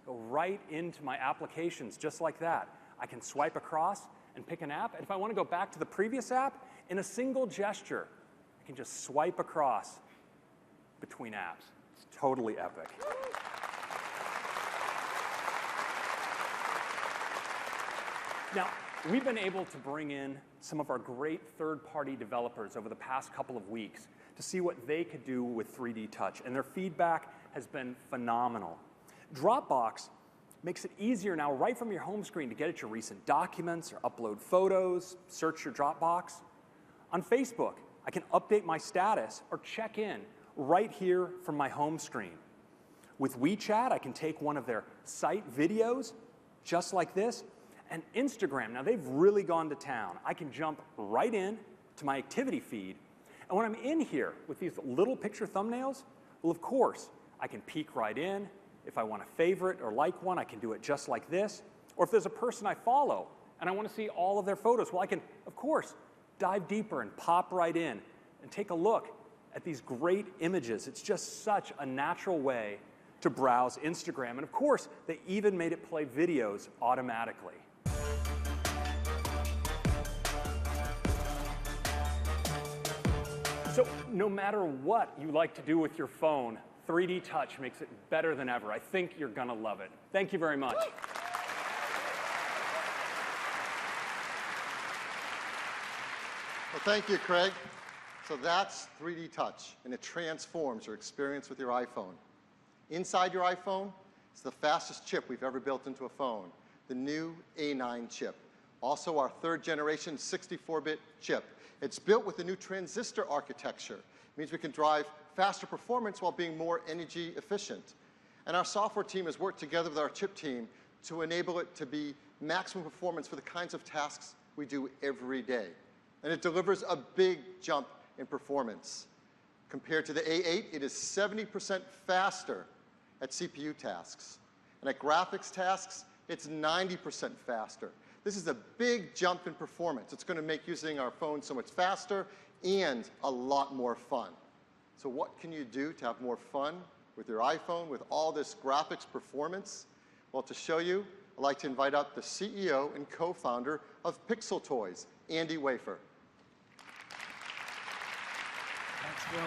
Go right into my applications, just like that. I can swipe across and pick an app, and if I want to go back to the previous app, in a single gesture, I can just swipe across between apps. It's totally epic. Now, we've been able to bring in some of our great third-party developers over the past couple of weeks to see what they could do with 3D Touch, and their feedback has been phenomenal. Dropbox makes it easier now right from your home screen to get at your recent documents or upload photos, search your Dropbox. On Facebook, I can update my status or check in right here from my home screen. With WeChat, I can take one of their site videos, just like this, and Instagram, now they've really gone to town. I can jump right in to my activity feed, and when I'm in here with these little picture thumbnails, well, of course, I can peek right in. If I want to favorite or like one, I can do it just like this. Or if there's a person I follow and I want to see all of their photos, well, I can, of course, dive deeper and pop right in and take a look at these great images. It's just such a natural way to browse Instagram. And of course, they even made it play videos automatically. So no matter what you like to do with your phone, 3D Touch makes it better than ever. I think you're going to love it. Thank you very much. Well, thank you, Craig. So that's 3D Touch, and it transforms your experience with your iPhone. Inside your iPhone is the fastest chip we've ever built into a phone, the new A9 chip. Also our third generation 64-bit chip. It's built with the new transistor architecture. It means we can drive faster performance while being more energy efficient. And our software team has worked together with our chip team to enable it to be maximum performance for the kinds of tasks we do every day. And it delivers a big jump in performance. Compared to the A8, it is 70% faster at CPU tasks. And at graphics tasks, it's 90% faster. This is a big jump in performance. It's going to make using our phone so much faster and a lot more fun. So what can you do to have more fun with your iPhone with all this graphics performance? Well, to show you, I'd like to invite up the CEO and co-founder of Pixel Toys, Andy Wafer. Thanks, Bill.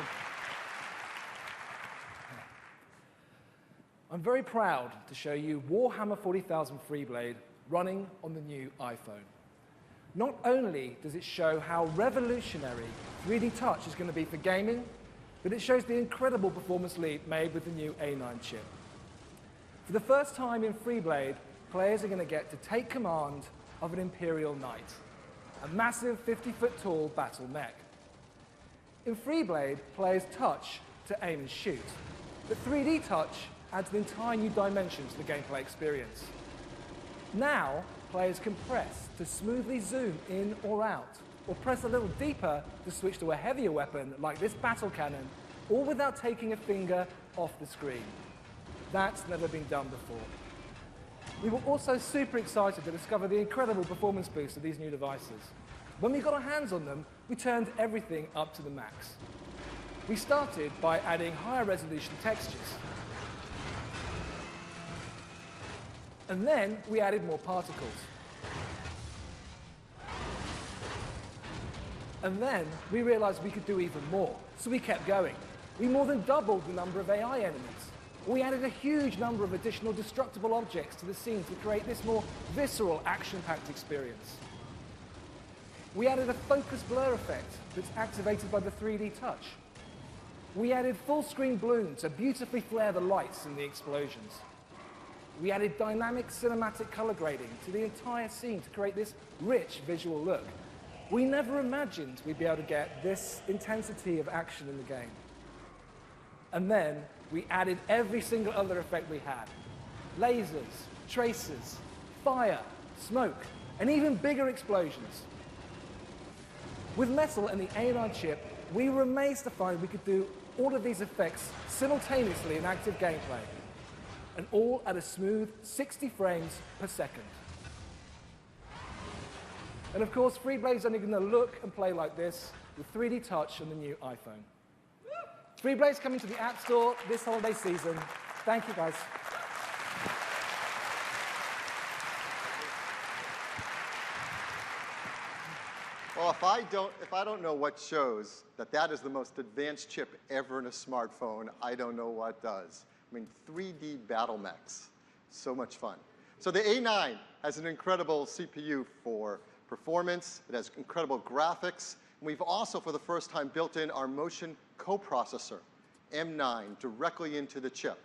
I'm very proud to show you Warhammer 40,000 Freeblade running on the new iPhone. Not only does it show how revolutionary 3D Touch is going to be for gaming, but it shows the incredible performance leap made with the new A9 chip. For the first time in Freeblade, players are going to get to take command of an Imperial Knight, a massive 50-foot tall battle mech. In Freeblade, players touch to aim and shoot, but 3D Touch adds an entire new dimension to the gameplay experience. Now, players can press to smoothly zoom in or out, or press a little deeper to switch to a heavier weapon like this battle cannon, all without taking a finger off the screen. That's never been done before. We were also super excited to discover the incredible performance boost of these new devices. When we got our hands on them, we turned everything up to the max. We started by adding higher resolution textures. And then we added more particles. And then we realized we could do even more, so we kept going. We more than doubled the number of AI enemies. We added a huge number of additional destructible objects to the scene to create this more visceral, action-packed experience. We added a focus blur effect that's activated by the 3D touch. We added full-screen bloom to beautifully flare the lights and the explosions. We added dynamic cinematic color grading to the entire scene to create this rich visual look. We never imagined we'd be able to get this intensity of action in the game. And then we added every single other effect we had. Lasers, tracers, fire, smoke, and even bigger explosions. With Metal and the A9 chip, we were amazed to find we could do all of these effects simultaneously in active gameplay, and all at a smooth 60 frames per second. And of course, FreeBlade's only going to look and play like this with 3D touch on the new iPhone. FreeBlade's coming to the App Store this holiday season. Thank you, guys. Well, if I don't know what shows that is the most advanced chip ever in a smartphone, I don't know what does. I mean, 3D battle mechs, so much fun. So the A9 has an incredible CPU for performance. It has incredible graphics. And we've also, for the first time, built in our motion coprocessor, M9, directly into the chip.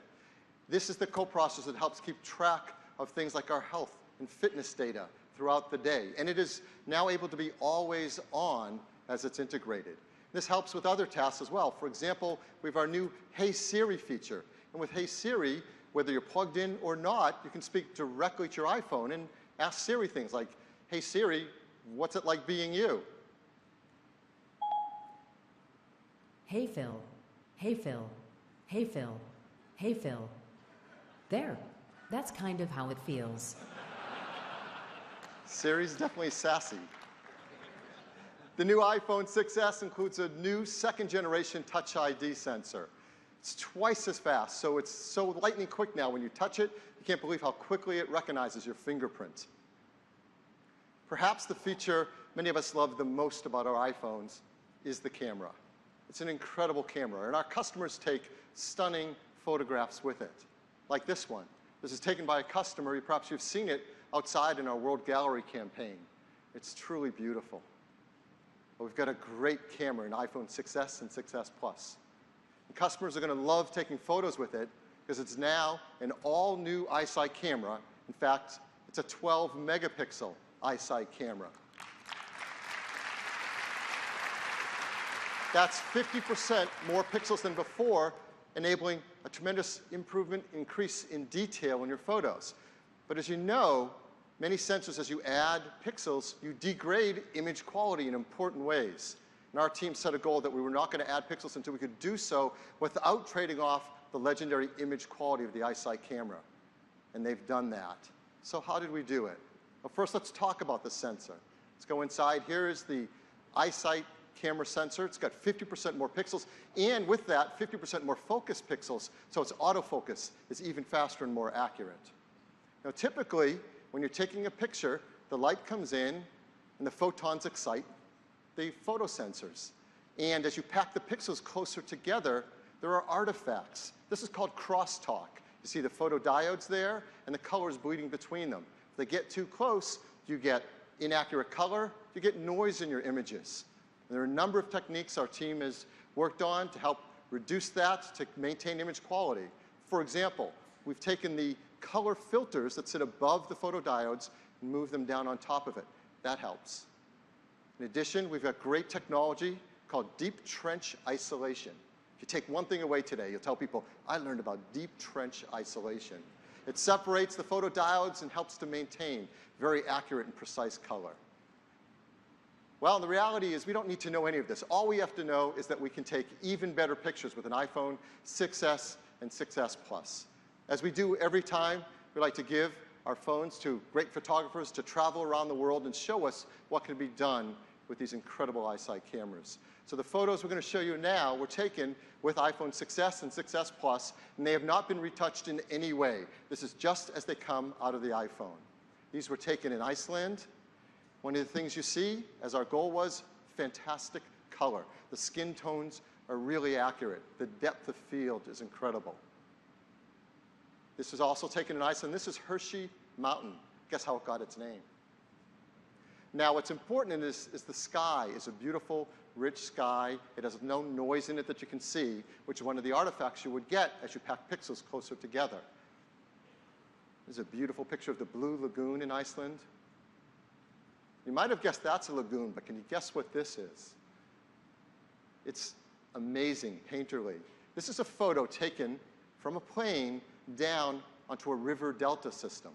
This is the coprocessor that helps keep track of things like our health and fitness data throughout the day. And it is now able to be always on as it's integrated. This helps with other tasks as well. For example, we have our new Hey Siri feature. And with Hey Siri, whether you're plugged in or not, you can speak directly to your iPhone and ask Siri things like, hey Siri, what's it like being you? Hey Phil, hey Phil, hey Phil, hey Phil. There, that's kind of how it feels. Siri's definitely sassy. The new iPhone 6s includes a new second-generation Touch ID sensor. It's twice as fast, so it's so lightning quick now. When you touch it, you can't believe how quickly it recognizes your fingerprint. Perhaps the feature many of us love the most about our iPhones is the camera. It's an incredible camera, and our customers take stunning photographs with it, like this one. This is taken by a customer. Perhaps you've seen it outside in our World Gallery campaign. It's truly beautiful. But we've got a great camera in iPhone 6s and 6s Plus. And customers are going to love taking photos with it because it's now an all-new iSight camera. In fact, it's a 12-megapixel iSight camera. That's 50% more pixels than before, enabling a tremendous increase in detail in your photos. But as you know, many sensors, as you add pixels, you degrade image quality in important ways. And our team set a goal that we were not going to add pixels until we could do so without trading off the legendary image quality of the iSight camera. And they've done that. So how did we do it? Well, first, let's talk about the sensor. Let's go inside. Here is the iSight camera sensor. It's got 50% more pixels, and with that, 50% more focus pixels, so its autofocus is even faster and more accurate. Now, typically, when you're taking a picture, the light comes in, and the photons excite the photosensors. And as you pack the pixels closer together, there are artifacts. This is called crosstalk. You see the photodiodes there, and the colors bleeding between them. If they get too close, you get inaccurate color, you get noise in your images. And there are a number of techniques our team has worked on to help reduce that, to maintain image quality. For example, we've taken the color filters that sit above the photodiodes and moved them down on top of it. That helps. In addition, we've got great technology called deep trench isolation. If you take one thing away today, you'll tell people, I learned about deep trench isolation. It separates the photodiodes and helps to maintain very accurate and precise color. Well, the reality is we don't need to know any of this. All we have to know is that we can take even better pictures with an iPhone 6S and 6S Plus. As we do every time, we like to give our phones to great photographers to travel around the world and show us what can be done with these incredible iSight cameras. So the photos we're going to show you now were taken with iPhone 6S and 6S Plus, and they have not been retouched in any way. This is just as they come out of the iPhone. These were taken in Iceland. One of the things you see, as our goal was, fantastic color. The skin tones are really accurate. The depth of field is incredible. This was also taken in Iceland. This is Hershey Mountain. Guess how it got its name? Now, what's important in this is the sky is a beautiful, rich sky. It has no noise in it that you can see, which is one of the artifacts you would get as you pack pixels closer together. There's a beautiful picture of the Blue Lagoon in Iceland. You might have guessed that's a lagoon, but can you guess what this is? It's amazing, painterly. This is a photo taken from a plane down onto a river delta system.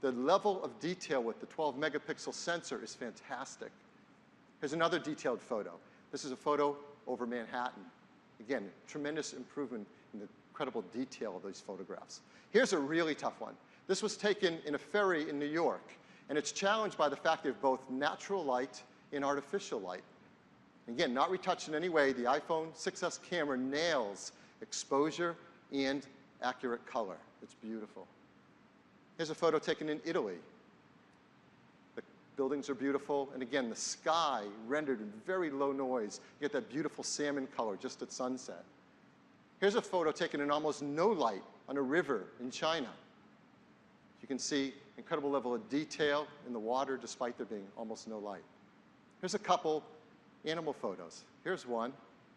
The level of detail with the 12-megapixel sensor is fantastic. Here's another detailed photo. This is a photo over Manhattan. Again, tremendous improvement in the incredible detail of these photographs. Here's a really tough one. This was taken in a ferry in New York, and it's challenged by the fact of both natural light and artificial light. Again, not retouched in any way, the iPhone 6S camera nails exposure and accurate color. It's beautiful. Here's a photo taken in Italy. The buildings are beautiful, and again, the sky rendered in very low noise. You get that beautiful salmon color just at sunset. Here's a photo taken in almost no light on a river in China. You can see incredible level of detail in the water despite there being almost no light. Here's a couple animal photos. Here's one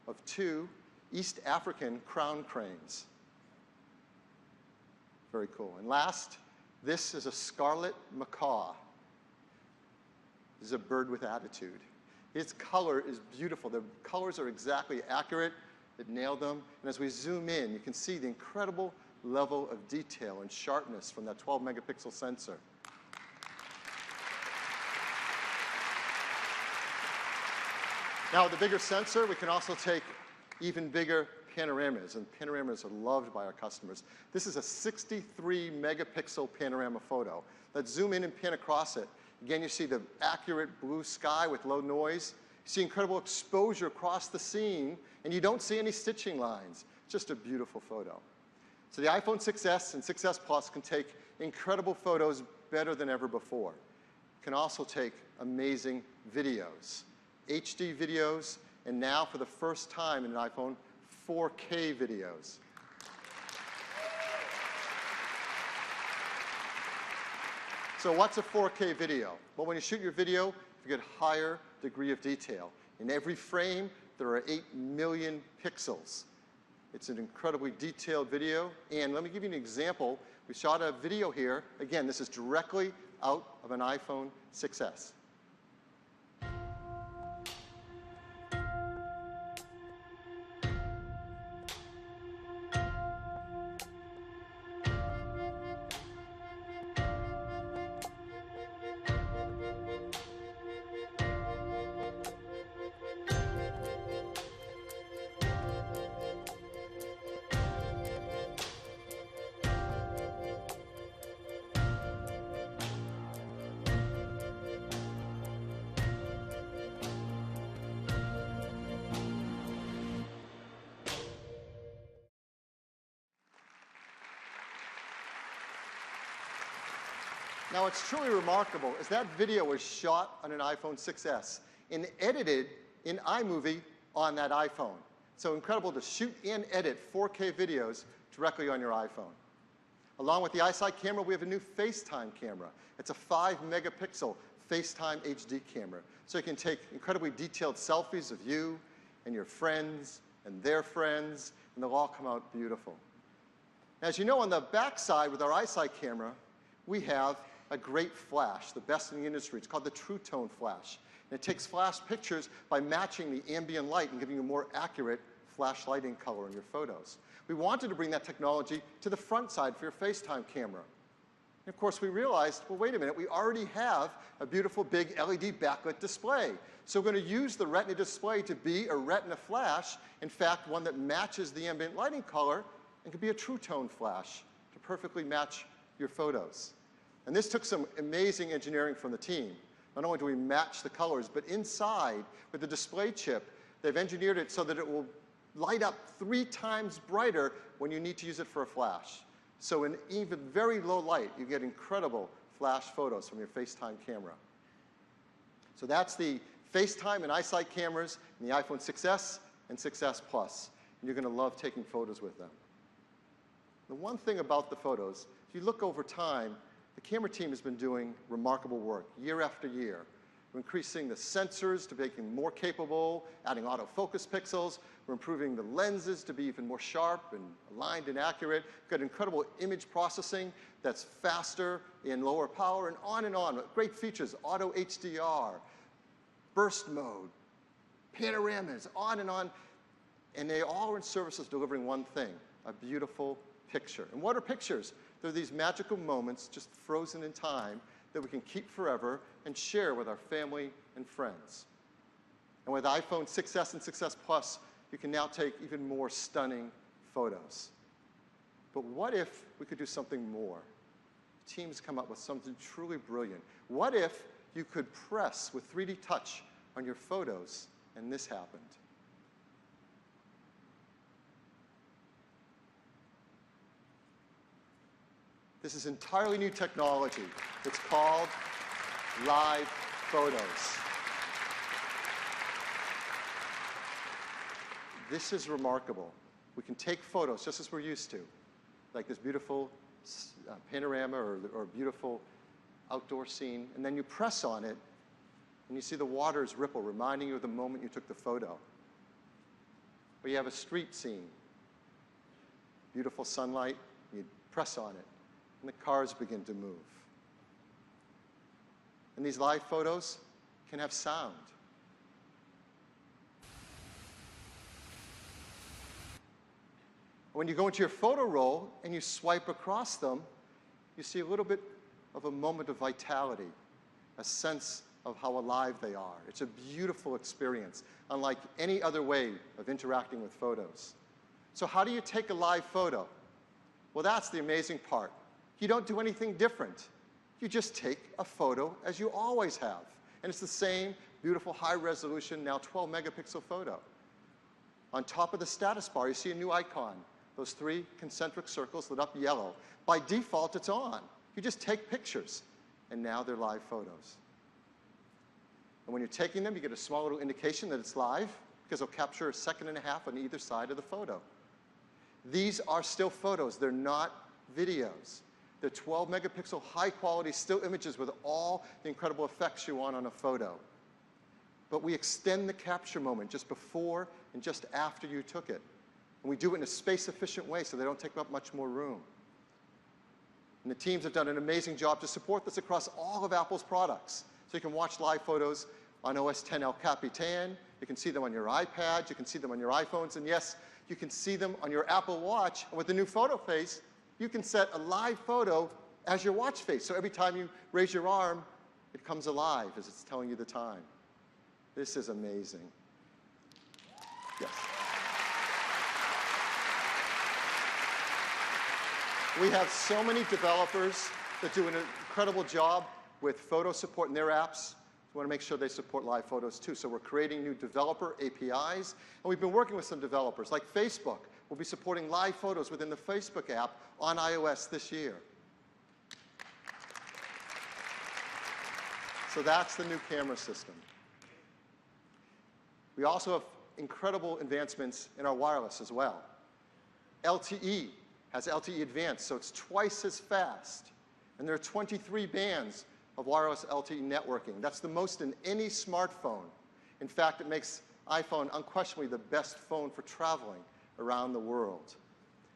of two East African crown cranes. Very cool. And last, this is a scarlet macaw. This is a bird with attitude. Its color is beautiful. The colors are exactly accurate. It nailed them. And as we zoom in, you can see the incredible level of detail and sharpness from that 12-megapixel sensor. Now, with the bigger sensor, we can also take even bigger panoramas, and panoramas are loved by our customers. This is a 63-megapixel panorama photo. Let's zoom in and pan across it. Again, you see the accurate blue sky with low noise. You see incredible exposure across the scene, and you don't see any stitching lines. It's just a beautiful photo. So the iPhone 6S and 6S Plus can take incredible photos better than ever before. It can also take amazing videos, HD videos, and now for the first time in an iPhone, 4K videos. So what's a 4K video? Well, when you shoot your video, you get a higher degree of detail. In every frame, there are 8 million pixels. It's an incredibly detailed video. And let me give you an example. We shot a video here. Again, this is directly out of an iPhone 6S. Now, what's truly remarkable is that video was shot on an iPhone 6S and edited in iMovie on that iPhone. So incredible to shoot and edit 4K videos directly on your iPhone. Along with the iSight camera, we have a new FaceTime camera. It's a 5-megapixel FaceTime HD camera. So you can take incredibly detailed selfies of you and your friends and their friends, and they'll all come out beautiful. As you know, on the back side with our iSight camera, we have a great flash, the best in the industry. It's called the True Tone Flash. And it takes flash pictures by matching the ambient light and giving you more accurate flashlighting color in your photos. We wanted to bring that technology to the front side for your FaceTime camera. And of course, we realized, well, wait a minute, we already have a beautiful big LED backlit display. So we're going to use the Retina display to be a Retina flash, in fact, one that matches the ambient lighting color and could be a true tone flash to perfectly match your photos. And this took some amazing engineering from the team. Not only do we match the colors, but inside with the display chip, they've engineered it so that it will light up 3 times brighter when you need to use it for a flash. So in even very low light, you get incredible flash photos from your FaceTime camera. So that's the FaceTime and iSight cameras in the iPhone 6s and 6s Plus. And you're going to love taking photos with them. The one thing about the photos, if you look over time, the camera team has been doing remarkable work year after year. We're increasing the sensors to make them more capable, adding autofocus pixels. We're improving the lenses to be even more sharp and aligned and accurate. We've got incredible image processing that's faster in lower power, and on. Great features, auto HDR, burst mode, panoramas, on. And they all are in service of delivering one thing, a beautiful picture. And what are pictures? They're these magical moments just frozen in time that we can keep forever and share with our family and friends. And with iPhone 6s and 6s Plus, you can now take even more stunning photos. But what if we could do something more? The team's come up with something truly brilliant. What if you could press with 3D touch on your photos and this happened? This is entirely new technology. It's called Live Photos. This is remarkable. We can take photos just as we're used to, like this beautiful panorama or beautiful outdoor scene, and then you press on it, and you see the waters ripple, reminding you of the moment you took the photo. Or you have a street scene, beautiful sunlight, you press on it, and the cars begin to move. And these live photos can have sound. When you go into your photo roll and you swipe across them, you see a little bit of a moment of vitality, a sense of how alive they are. It's a beautiful experience, unlike any other way of interacting with photos. So how do you take a live photo? Well, that's the amazing part. You don't do anything different. You just take a photo as you always have. And it's the same beautiful high-resolution, now 12-megapixel photo. On top of the status bar, you see a new icon. Those 3 concentric circles lit up yellow. By default, it's on. You just take pictures, and now they're live photos. And when you're taking them, you get a small little indication that it's live, because it'll capture a second and a half on either side of the photo. These are still photos. They're not videos. They're 12-megapixel, high-quality still images with all the incredible effects you want on a photo. But we extend the capture moment just before and just after you took it. And we do it in a space-efficient way so they don't take up much more room. And the teams have done an amazing job to support this across all of Apple's products. So you can watch live photos on OS X El Capitan. You can see them on your iPad. You can see them on your iPhones. And yes, you can see them on your Apple Watch. And with the new photo face, you can set a live photo as your watch face. So every time you raise your arm, it comes alive as it's telling you the time. This is amazing. Yes. We have so many developers that do an incredible job with photo support in their apps. We want to make sure they support live photos too. So we're creating new developer APIs. And we've been working with some developers, like Facebook. We'll be supporting live photos within the Facebook app on iOS this year. So that's the new camera system. We also have incredible advancements in our wireless as well. LTE has LTE Advanced, so it's twice as fast. And there are 23 bands of wireless LTE networking. That's the most in any smartphone. In fact, it makes iPhone unquestionably the best phone for traveling around the world.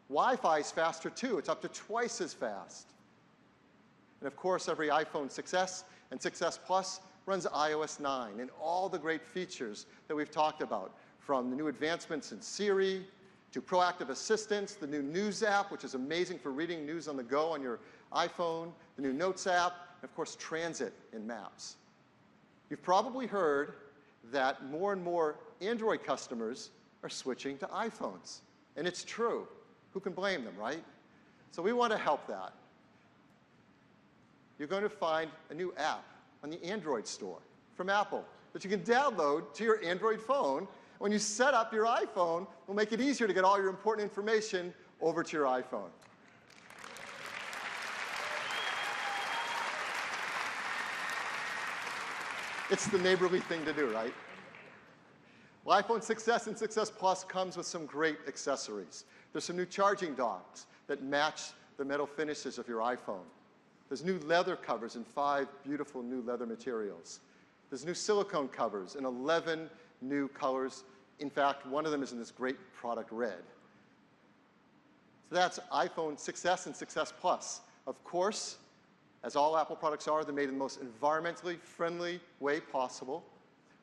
Wi-Fi is faster too. It's up to twice as fast. And of course, every iPhone 6s and 6s Plus runs iOS 9 and all the great features that we've talked about, from the new advancements in Siri to proactive assistance, the new News app, which is amazing for reading news on the go on your iPhone, the new Notes app, and of course, Transit and Maps. You've probably heard that more and more Android customers are switching to iPhones. And it's true. Who can blame them, right? So we want to help that. You're going to find a new app on the Android store from Apple that you can download to your Android phone. When you set up your iPhone, we'll make it easier to get all your important information over to your iPhone. It's the neighborly thing to do, right? Well, iPhone 6s and 6s Plus comes with some great accessories. There's some new charging docks that match the metal finishes of your iPhone. There's new leather covers in 5 beautiful new leather materials. There's new silicone covers in 11 new colors. In fact, one of them is in this great product red. So that's iPhone 6s and 6s Plus. Of course, as all Apple products are, they're made in the most environmentally friendly way possible.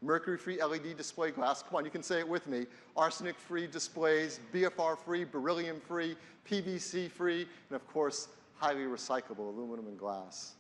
Mercury-free LED display glass. Come on, you can say it with me. Arsenic-free displays, BFR-free, beryllium-free, PVC-free, and of course, highly recyclable aluminum and glass.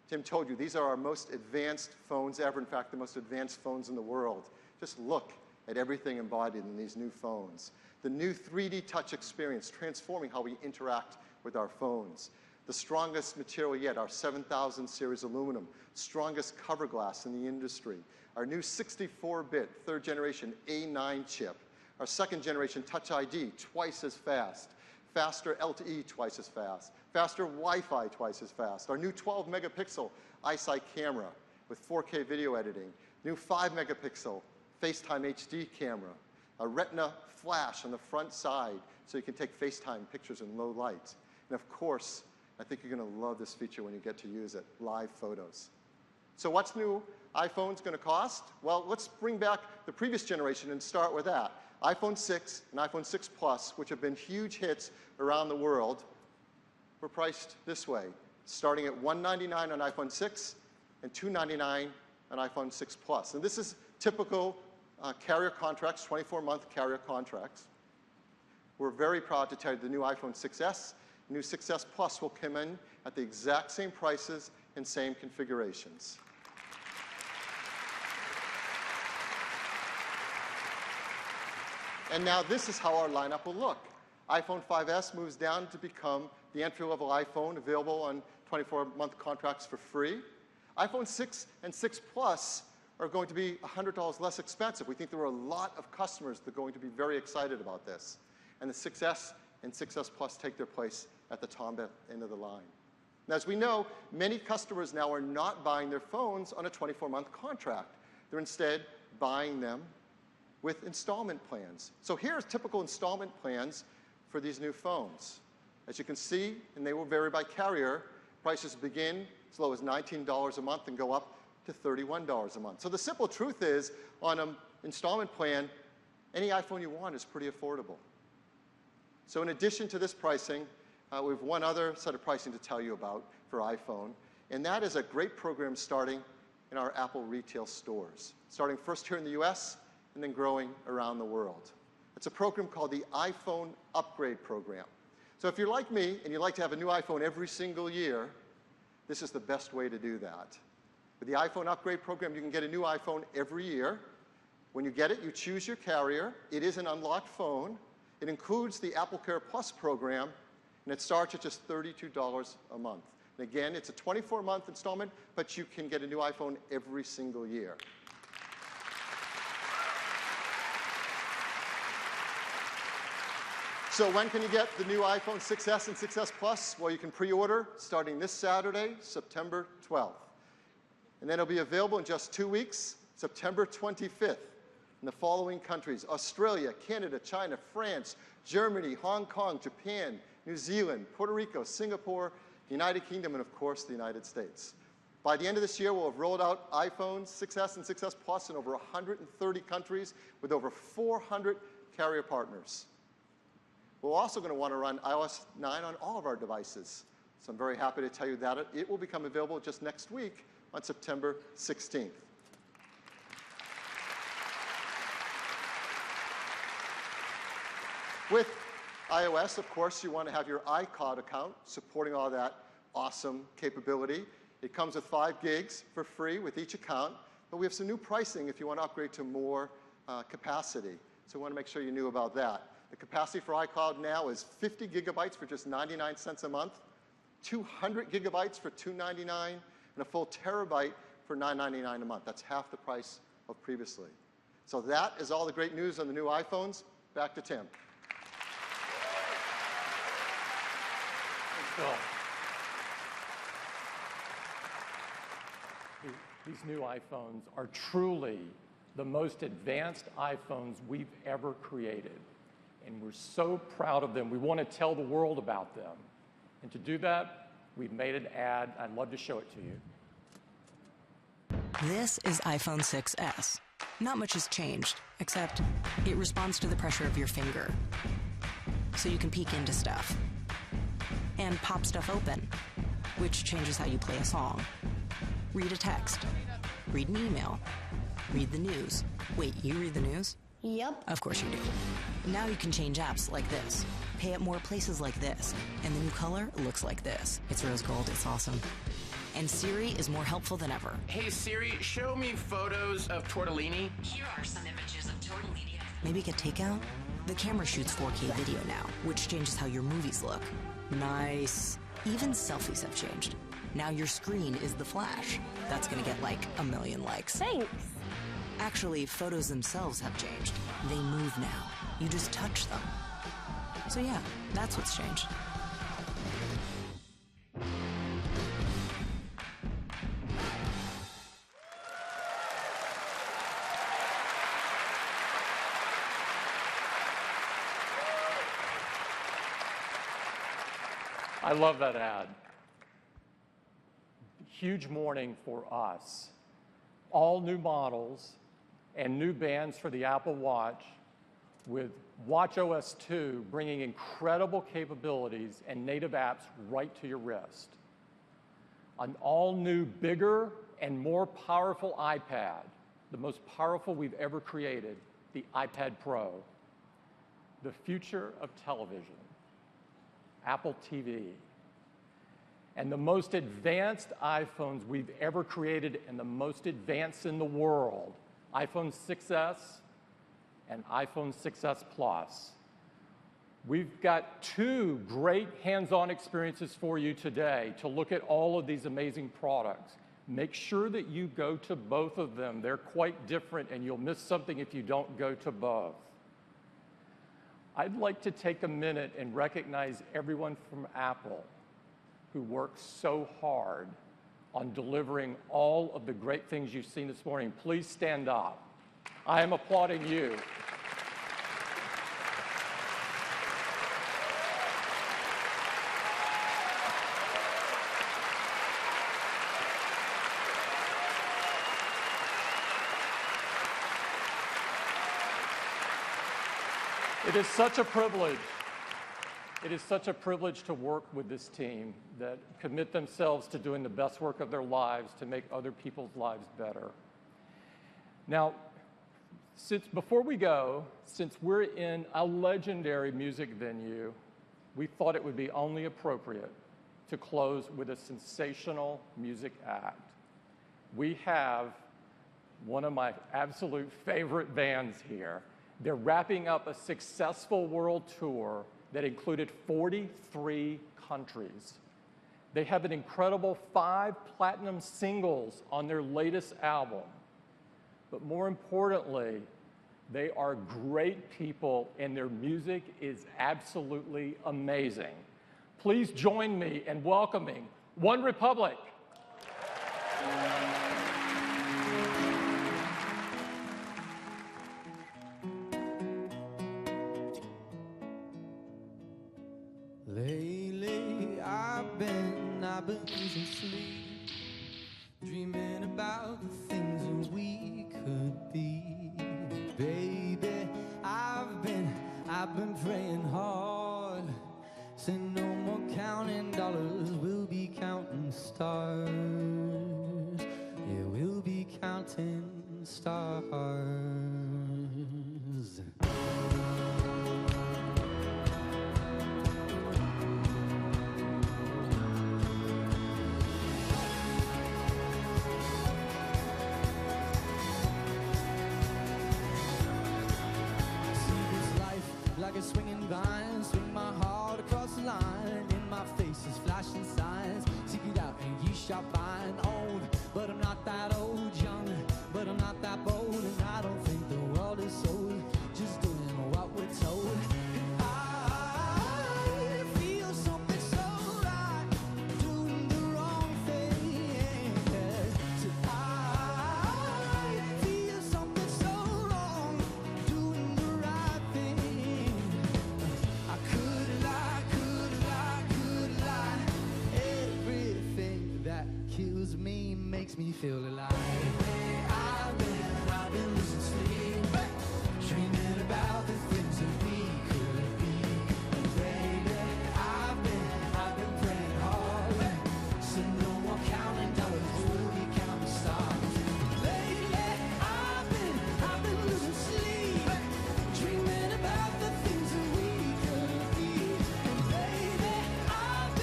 Tim told you, these are our most advanced phones ever. In fact, the most advanced phones in the world. Just look at everything embodied in these new phones. The new 3D touch experience, transforming how we interact with our phones. The strongest material yet, our 7000 series aluminum, strongest cover glass in the industry. Our new 64-bit, third generation A9 chip. Our second generation Touch ID, twice as fast. Faster LTE, twice as fast. Faster Wi-Fi, twice as fast. Our new 12-megapixel iSight camera with 4K video editing. New 5-megapixel FaceTime HD camera. A Retina flash on the front side so you can take FaceTime pictures in low light. And of course, I think you're going to love this feature when you get to use it, live photos. So what's new iPhone's going to cost? Well, let's bring back the previous generation and start with that. iPhone 6 and iPhone 6 Plus, which have been huge hits around the world, were priced this way, starting at $199 on iPhone 6 and $299 on iPhone 6 Plus. And this is typical carrier contracts, 24-month carrier contracts. We're very proud to tell you the new iPhone 6s, new 6s Plus will come in at the exact same prices and same configurations. And now this is how our lineup will look. iPhone 5s moves down to become the entry-level iPhone, available on 24-month contracts for free. iPhone 6 and 6 Plus are going to be $100 less expensive. We think there are a lot of customers that are going to be very excited about this. And the 6s and 6s Plus take their place at the top end of the line. Now, as we know, many customers now are not buying their phones on a 24-month contract. They're instead buying them with installment plans. So here's typical installment plans for these new phones. As you can see, and they will vary by carrier, prices begin as low as $19 a month and go up to $31 a month. So the simple truth is, on an installment plan, any iPhone you want is pretty affordable. So in addition to this pricing, we have one other set of pricing to tell you about for iPhone, and that is a great program starting in our Apple retail stores, starting first here in the US and then growing around the world. It's a program called the iPhone Upgrade Program. So if you're like me and you'd like to have a new iPhone every single year, this is the best way to do that. With the iPhone Upgrade Program, you can get a new iPhone every year. When you get it, you choose your carrier. It is an unlocked phone. It includes the AppleCare Plus program, and it starts at just $32 a month. And again, it's a 24-month installment, but you can get a new iPhone every single year. So when can you get the new iPhone 6s and 6s Plus? Well, you can pre-order starting this Saturday, September 12th. And then it'll be available in just 2 weeks, September 25th, in the following countries: Australia, Canada, China, France, Germany, Hong Kong, Japan, New Zealand, Puerto Rico, Singapore, the United Kingdom, and of course, the United States. By the end of this year, we'll have rolled out iPhones 6s and 6s Plus in over 130 countries with over 400 carrier partners. We're also going to want to run iOS 9 on all of our devices. So I'm very happy to tell you that it will become available just next week on September 16th. With iOS, of course, you want to have your iCloud account supporting all that awesome capability. It comes with 5 gigs for free with each account, but we have some new pricing if you want to upgrade to more capacity. So we want to make sure you knew about that. The capacity for iCloud now is 50 gigabytes for just 99 cents a month, 200 gigabytes for $2.99, and a full terabyte for $9.99 a month. That's half the price of previously. So that is all the great news on the new iPhones. Back to Tim. Phil. These new iPhones are truly the most advanced iPhones we've ever created. And we're so proud of them. We want to tell the world about them. And to do that, we've made an ad. I'd love to show it to you. This is iPhone 6s. Not much has changed, except it responds to the pressure of your finger. So you can peek into stuff. And pop stuff open, which changes how you play a song. Read a text. Read an email. Read the news. Wait, you read the news? Yep. Of course you do. Now you can change apps like this, pay at more places like this, and the new color looks like this. It's rose gold, it's awesome. And Siri is more helpful than ever. Hey Siri, show me photos of tortellini. Here are some images of tortellini. Maybe get takeout? The camera shoots 4K video now, which changes how your movies look. Nice. Even selfies have changed. Now your screen is the flash. That's gonna get like 1 million likes. Thanks. Actually, photos themselves have changed. They move now. You just touch them. So yeah, that's what's changed. I love that ad. Huge morning for us. All new models and new bands for the Apple Watch with watchOS 2 bringing incredible capabilities and native apps right to your wrist. An all-new, bigger and more powerful iPad, the most powerful we've ever created, the iPad Pro. The future of television. Apple TV, and the most advanced iPhones we've ever created and the most advanced in the world, iPhone 6s and iPhone 6s Plus. We've got 2 great hands-on experiences for you today to look at all of these amazing products. Make sure that you go to both of them. They're quite different, and you'll miss something if you don't go to both. I'd like to take a minute and recognize everyone from Apple who worked so hard on delivering all of the great things you've seen this morning. Please stand up. I am applauding you. It is such a privilege. It is such a privilege to work with this team that commit themselves to doing the best work of their lives to make other people's lives better. Now, before we go, since we're in a legendary music venue, we thought it would be only appropriate to close with a sensational music act. We have one of my absolute favorite bands here. They're wrapping up a successful world tour that included 43 countries. They have an incredible 5 platinum singles on their latest album. But more importantly, they are great people and their music is absolutely amazing. Please join me in welcoming One Republic. Lately, I've been losing sleep, dreaming about the things that we could be. Baby, I've been praying hard. Say no more counting dollars, we'll be counting stars. Yeah, we'll be counting stars. feel alive. I've been losing sleep, dreaming about the things that we could be. And baby, I've been praying hard, so no more counting dollars, we'll be counting stars. Lately, I've been losing sleep, dreaming about the things that we could be. And baby, I've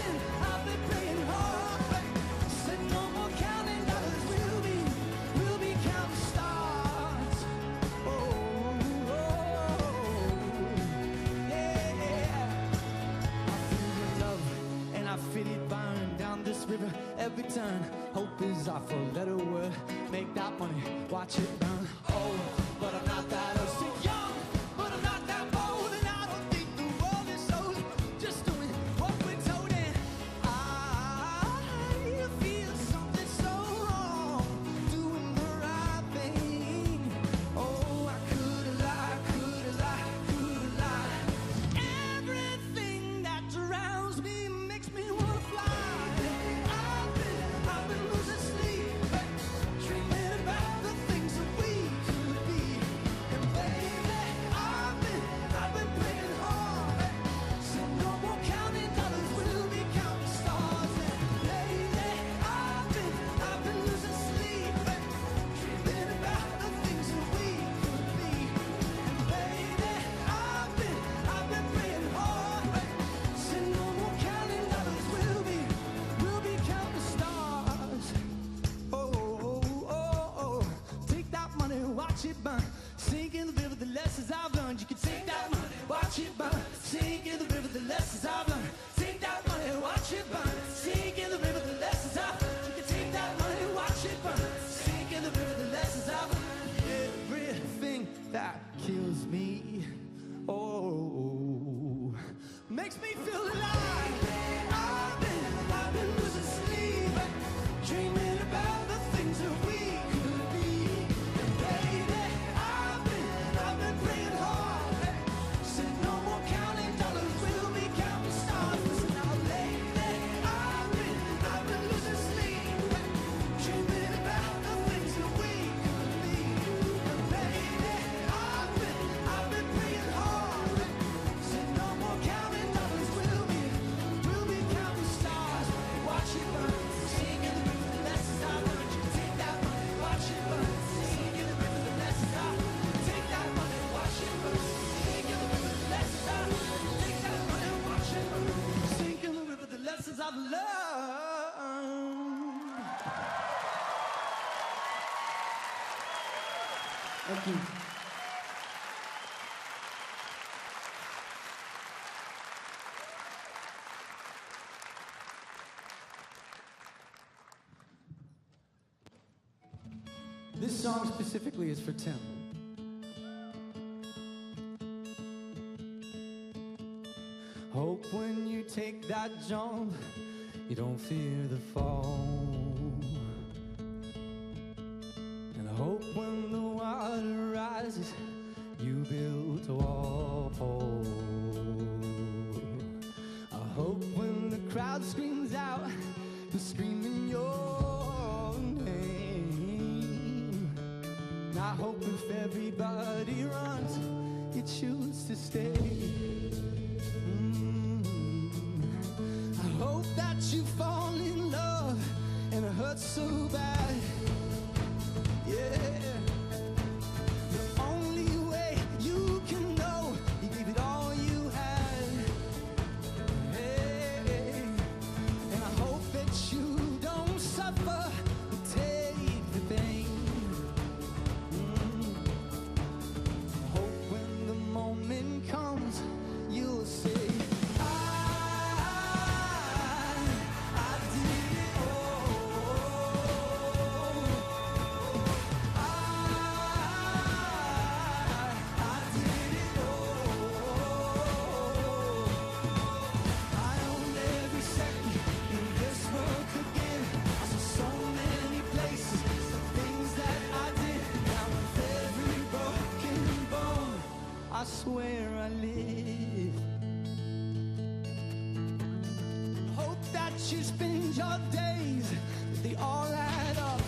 been praying hard, so no more counting dollars, we'll be counting stars. Oh, yeah. I feel your love and I feel it burn down this river every turn. Hope is our four-letter word. Make that money, watch it burn. Oh, but I'm not that old. Still young, but I'm not that bold. And I don't think the world is sold. Just doing what we're told. And I feel something so wrong, doing the right thing. Oh, I could've lied. Everything that drowns me makes me wanna fly. I've been losing sleep, dreaming about the things that we could be. And baby, I've been praying hard, so no more counting dollars, we'll be counting stars. And lately, I've been losing sleep, dreaming about the things that we could be. And baby, I've been praying hard, so no more counting dollars, we'll be counting stars. Oh, take that money, watch it burn. Sink in the river, the lessons I've learned. You can take that money, watch it burn. Sink in the river, the lessons I've learned. Take that money, watch it burn. Sink in the river, the lessons I've learned. You can take that money, watch it burn. Sink in the river, the lessons I've learned. Everything that kills me, oh, makes me feel alive. I've been losing sleep, dreaming about the things that we could be. And baby, I've been praying hard, said no more counting dollars, we'll be counting stars. Listen now, lately, I've been losing sleep, dreaming about the things that we could be. And baby, I've been praying hard, said no more counting dollars, we'll be counting stars. Watch it burn, sing in the river, the lessons I learned. You take that money, watch it burn, sing in the river, the lessons I learned. Take that money, watch it burn, sing in the river, the lessons I learned. Take that money, watch it burn, sing in the river, the lessons I've learned. Thank you. This song specifically is for Tim. Hope when you take that jump, you don't fear the fall. And I hope when the water rises, you build a wall. I hope when the crowd screams out, you're screaming your name. And I hope if everybody runs, you choose to stay. I hope that you fall in love and it hurts so bad. Yeah. The only way you can know, you gave it all you had. Hey. And I hope that you don't suffer, but take the pain. I hope when the moment comes, you'll say, I swear I live. Hope that you spend your days, they all add up.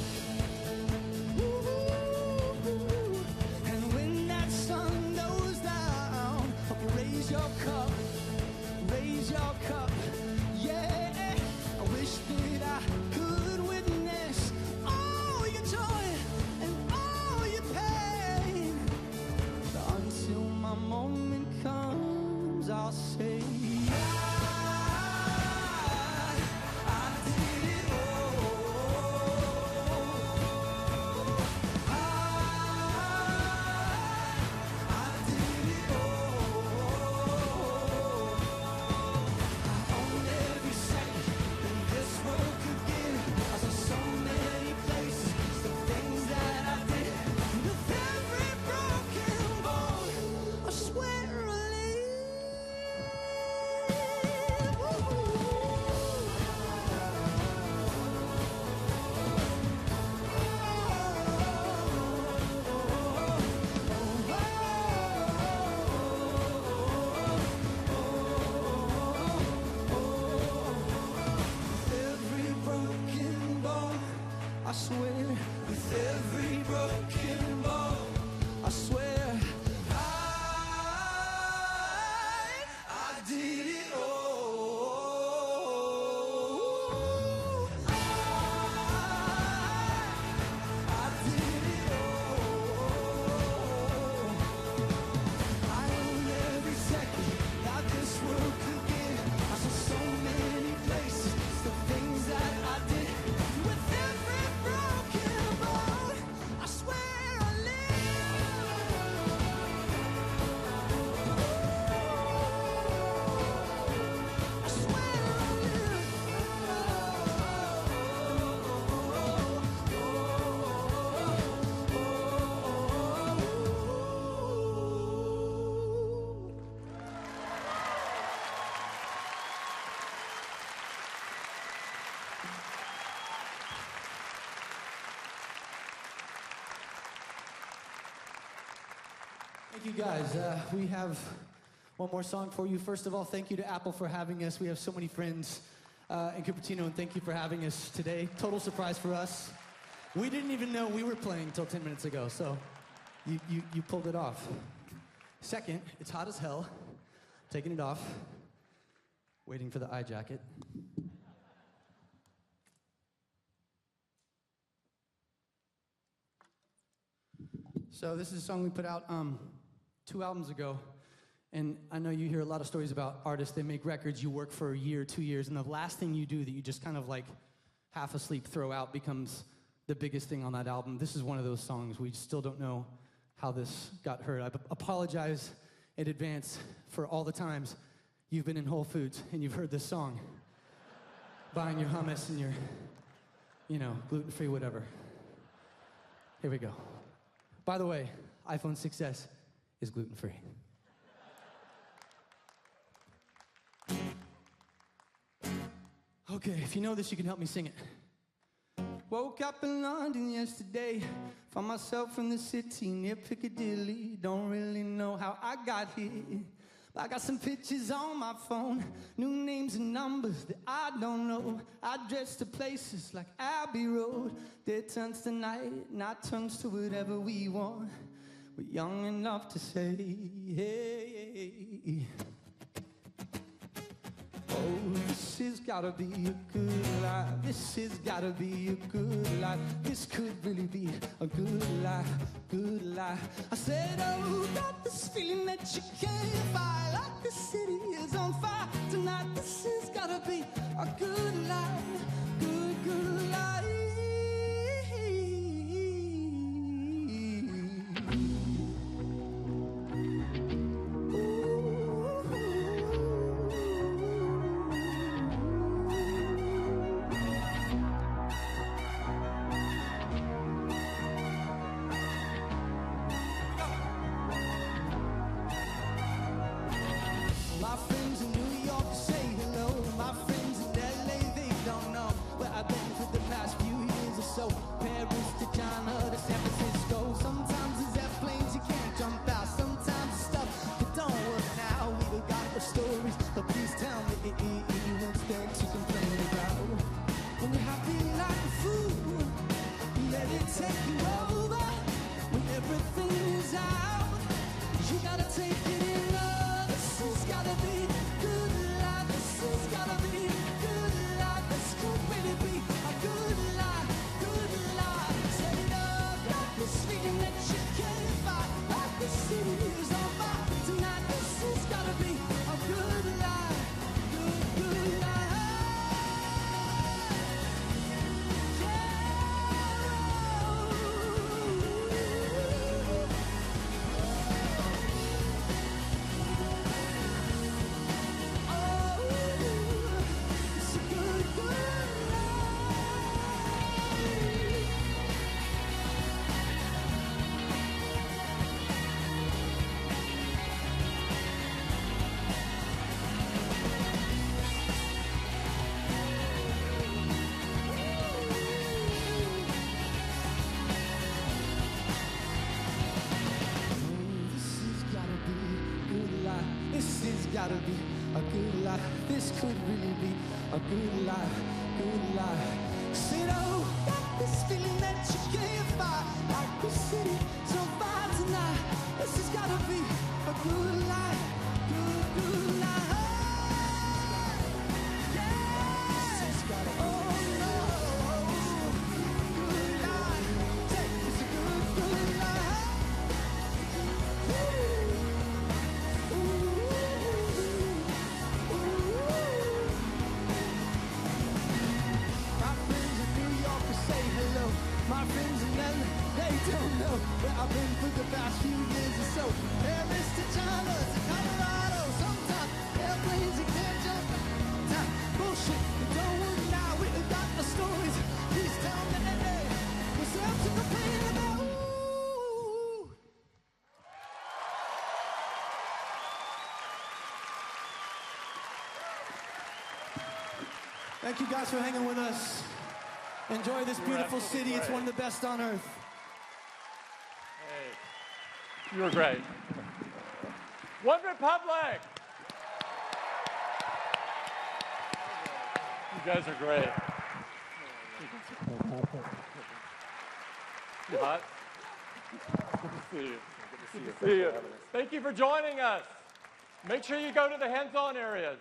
Thank you, guys. We have one more song for you. First of all, thank you to Apple for having us. We have so many friends in Cupertino, and thank you for having us today. Total surprise for us. We didn't even know we were playing until 10 minutes ago, so you pulled it off. Second, it's hot as hell. Taking it off. Waiting for the eye jacket. So this is a song we put out 2 albums ago. And I know you hear a lot of stories about artists. They make records, you work for a year, 2 years, and the last thing you do that you just kind of like half asleep throw out becomes the biggest thing on that album. This is one of those songs. We still don't know how this got heard. I apologize in advance for all the times you've been in Whole Foods and you've heard this song, buying your hummus and your, gluten-free whatever. Here we go. By the way, iPhone 6S is gluten-free. Okay, if you know this, you can help me sing it. Woke up in London yesterday, found myself in the city near Piccadilly. Don't really know how I got here, but I got some pictures on my phone, new names and numbers that I don't know, address to places like Abbey Road. Day turns to night, night turns to whatever we want. We're young enough to say, hey. Oh, this has gotta be a good life. This has gotta be a good life. This could really be a good life, good life. I said, oh, got this feeling that you can't fight. Like the city is on fire tonight. This has gotta be a good life, good life. My friends in New York say hello. My friends in LA, they don't know where I've been for the past few years or so. Paris to China to San Francisco. Sometimes there's airplanes you can't jump out. Sometimes it's stuff that don't work now. We've got the stories, but please tell me what's there to complain about. When you're happy like a fool, let it take you over. When everything is out, you gotta take it in. This has gotta be good life. This has gotta be good life. This could really be a good life, good life. Set it up, got this feeling that you can't fight. Like the city is on fire tonight. This has gotta be a good life, good life. This has gotta be a good life. This could really be a good life, good life. Said, oh, got this feeling that you can't fight. Like the city, so far tonight. This has gotta be a good life, good life. Yeah. This has gotta be good life. It's a good life. My friends in LA, they don't know where I've been for the past few years or so. Paris to China to Colorado. Sometimes airplanes you can't jump. Time, bullshit, it don't work now. We got the stories. Please tell me that what's up to complain about. Ooh. Thank you guys for hanging with us. Enjoy this beautiful city. It's one of the best on earth. Hey. You were great. One Republic. You guys are great. You hot? Good to see you. Good to see you. Thank you for joining us. Make sure you go to the hands-on areas.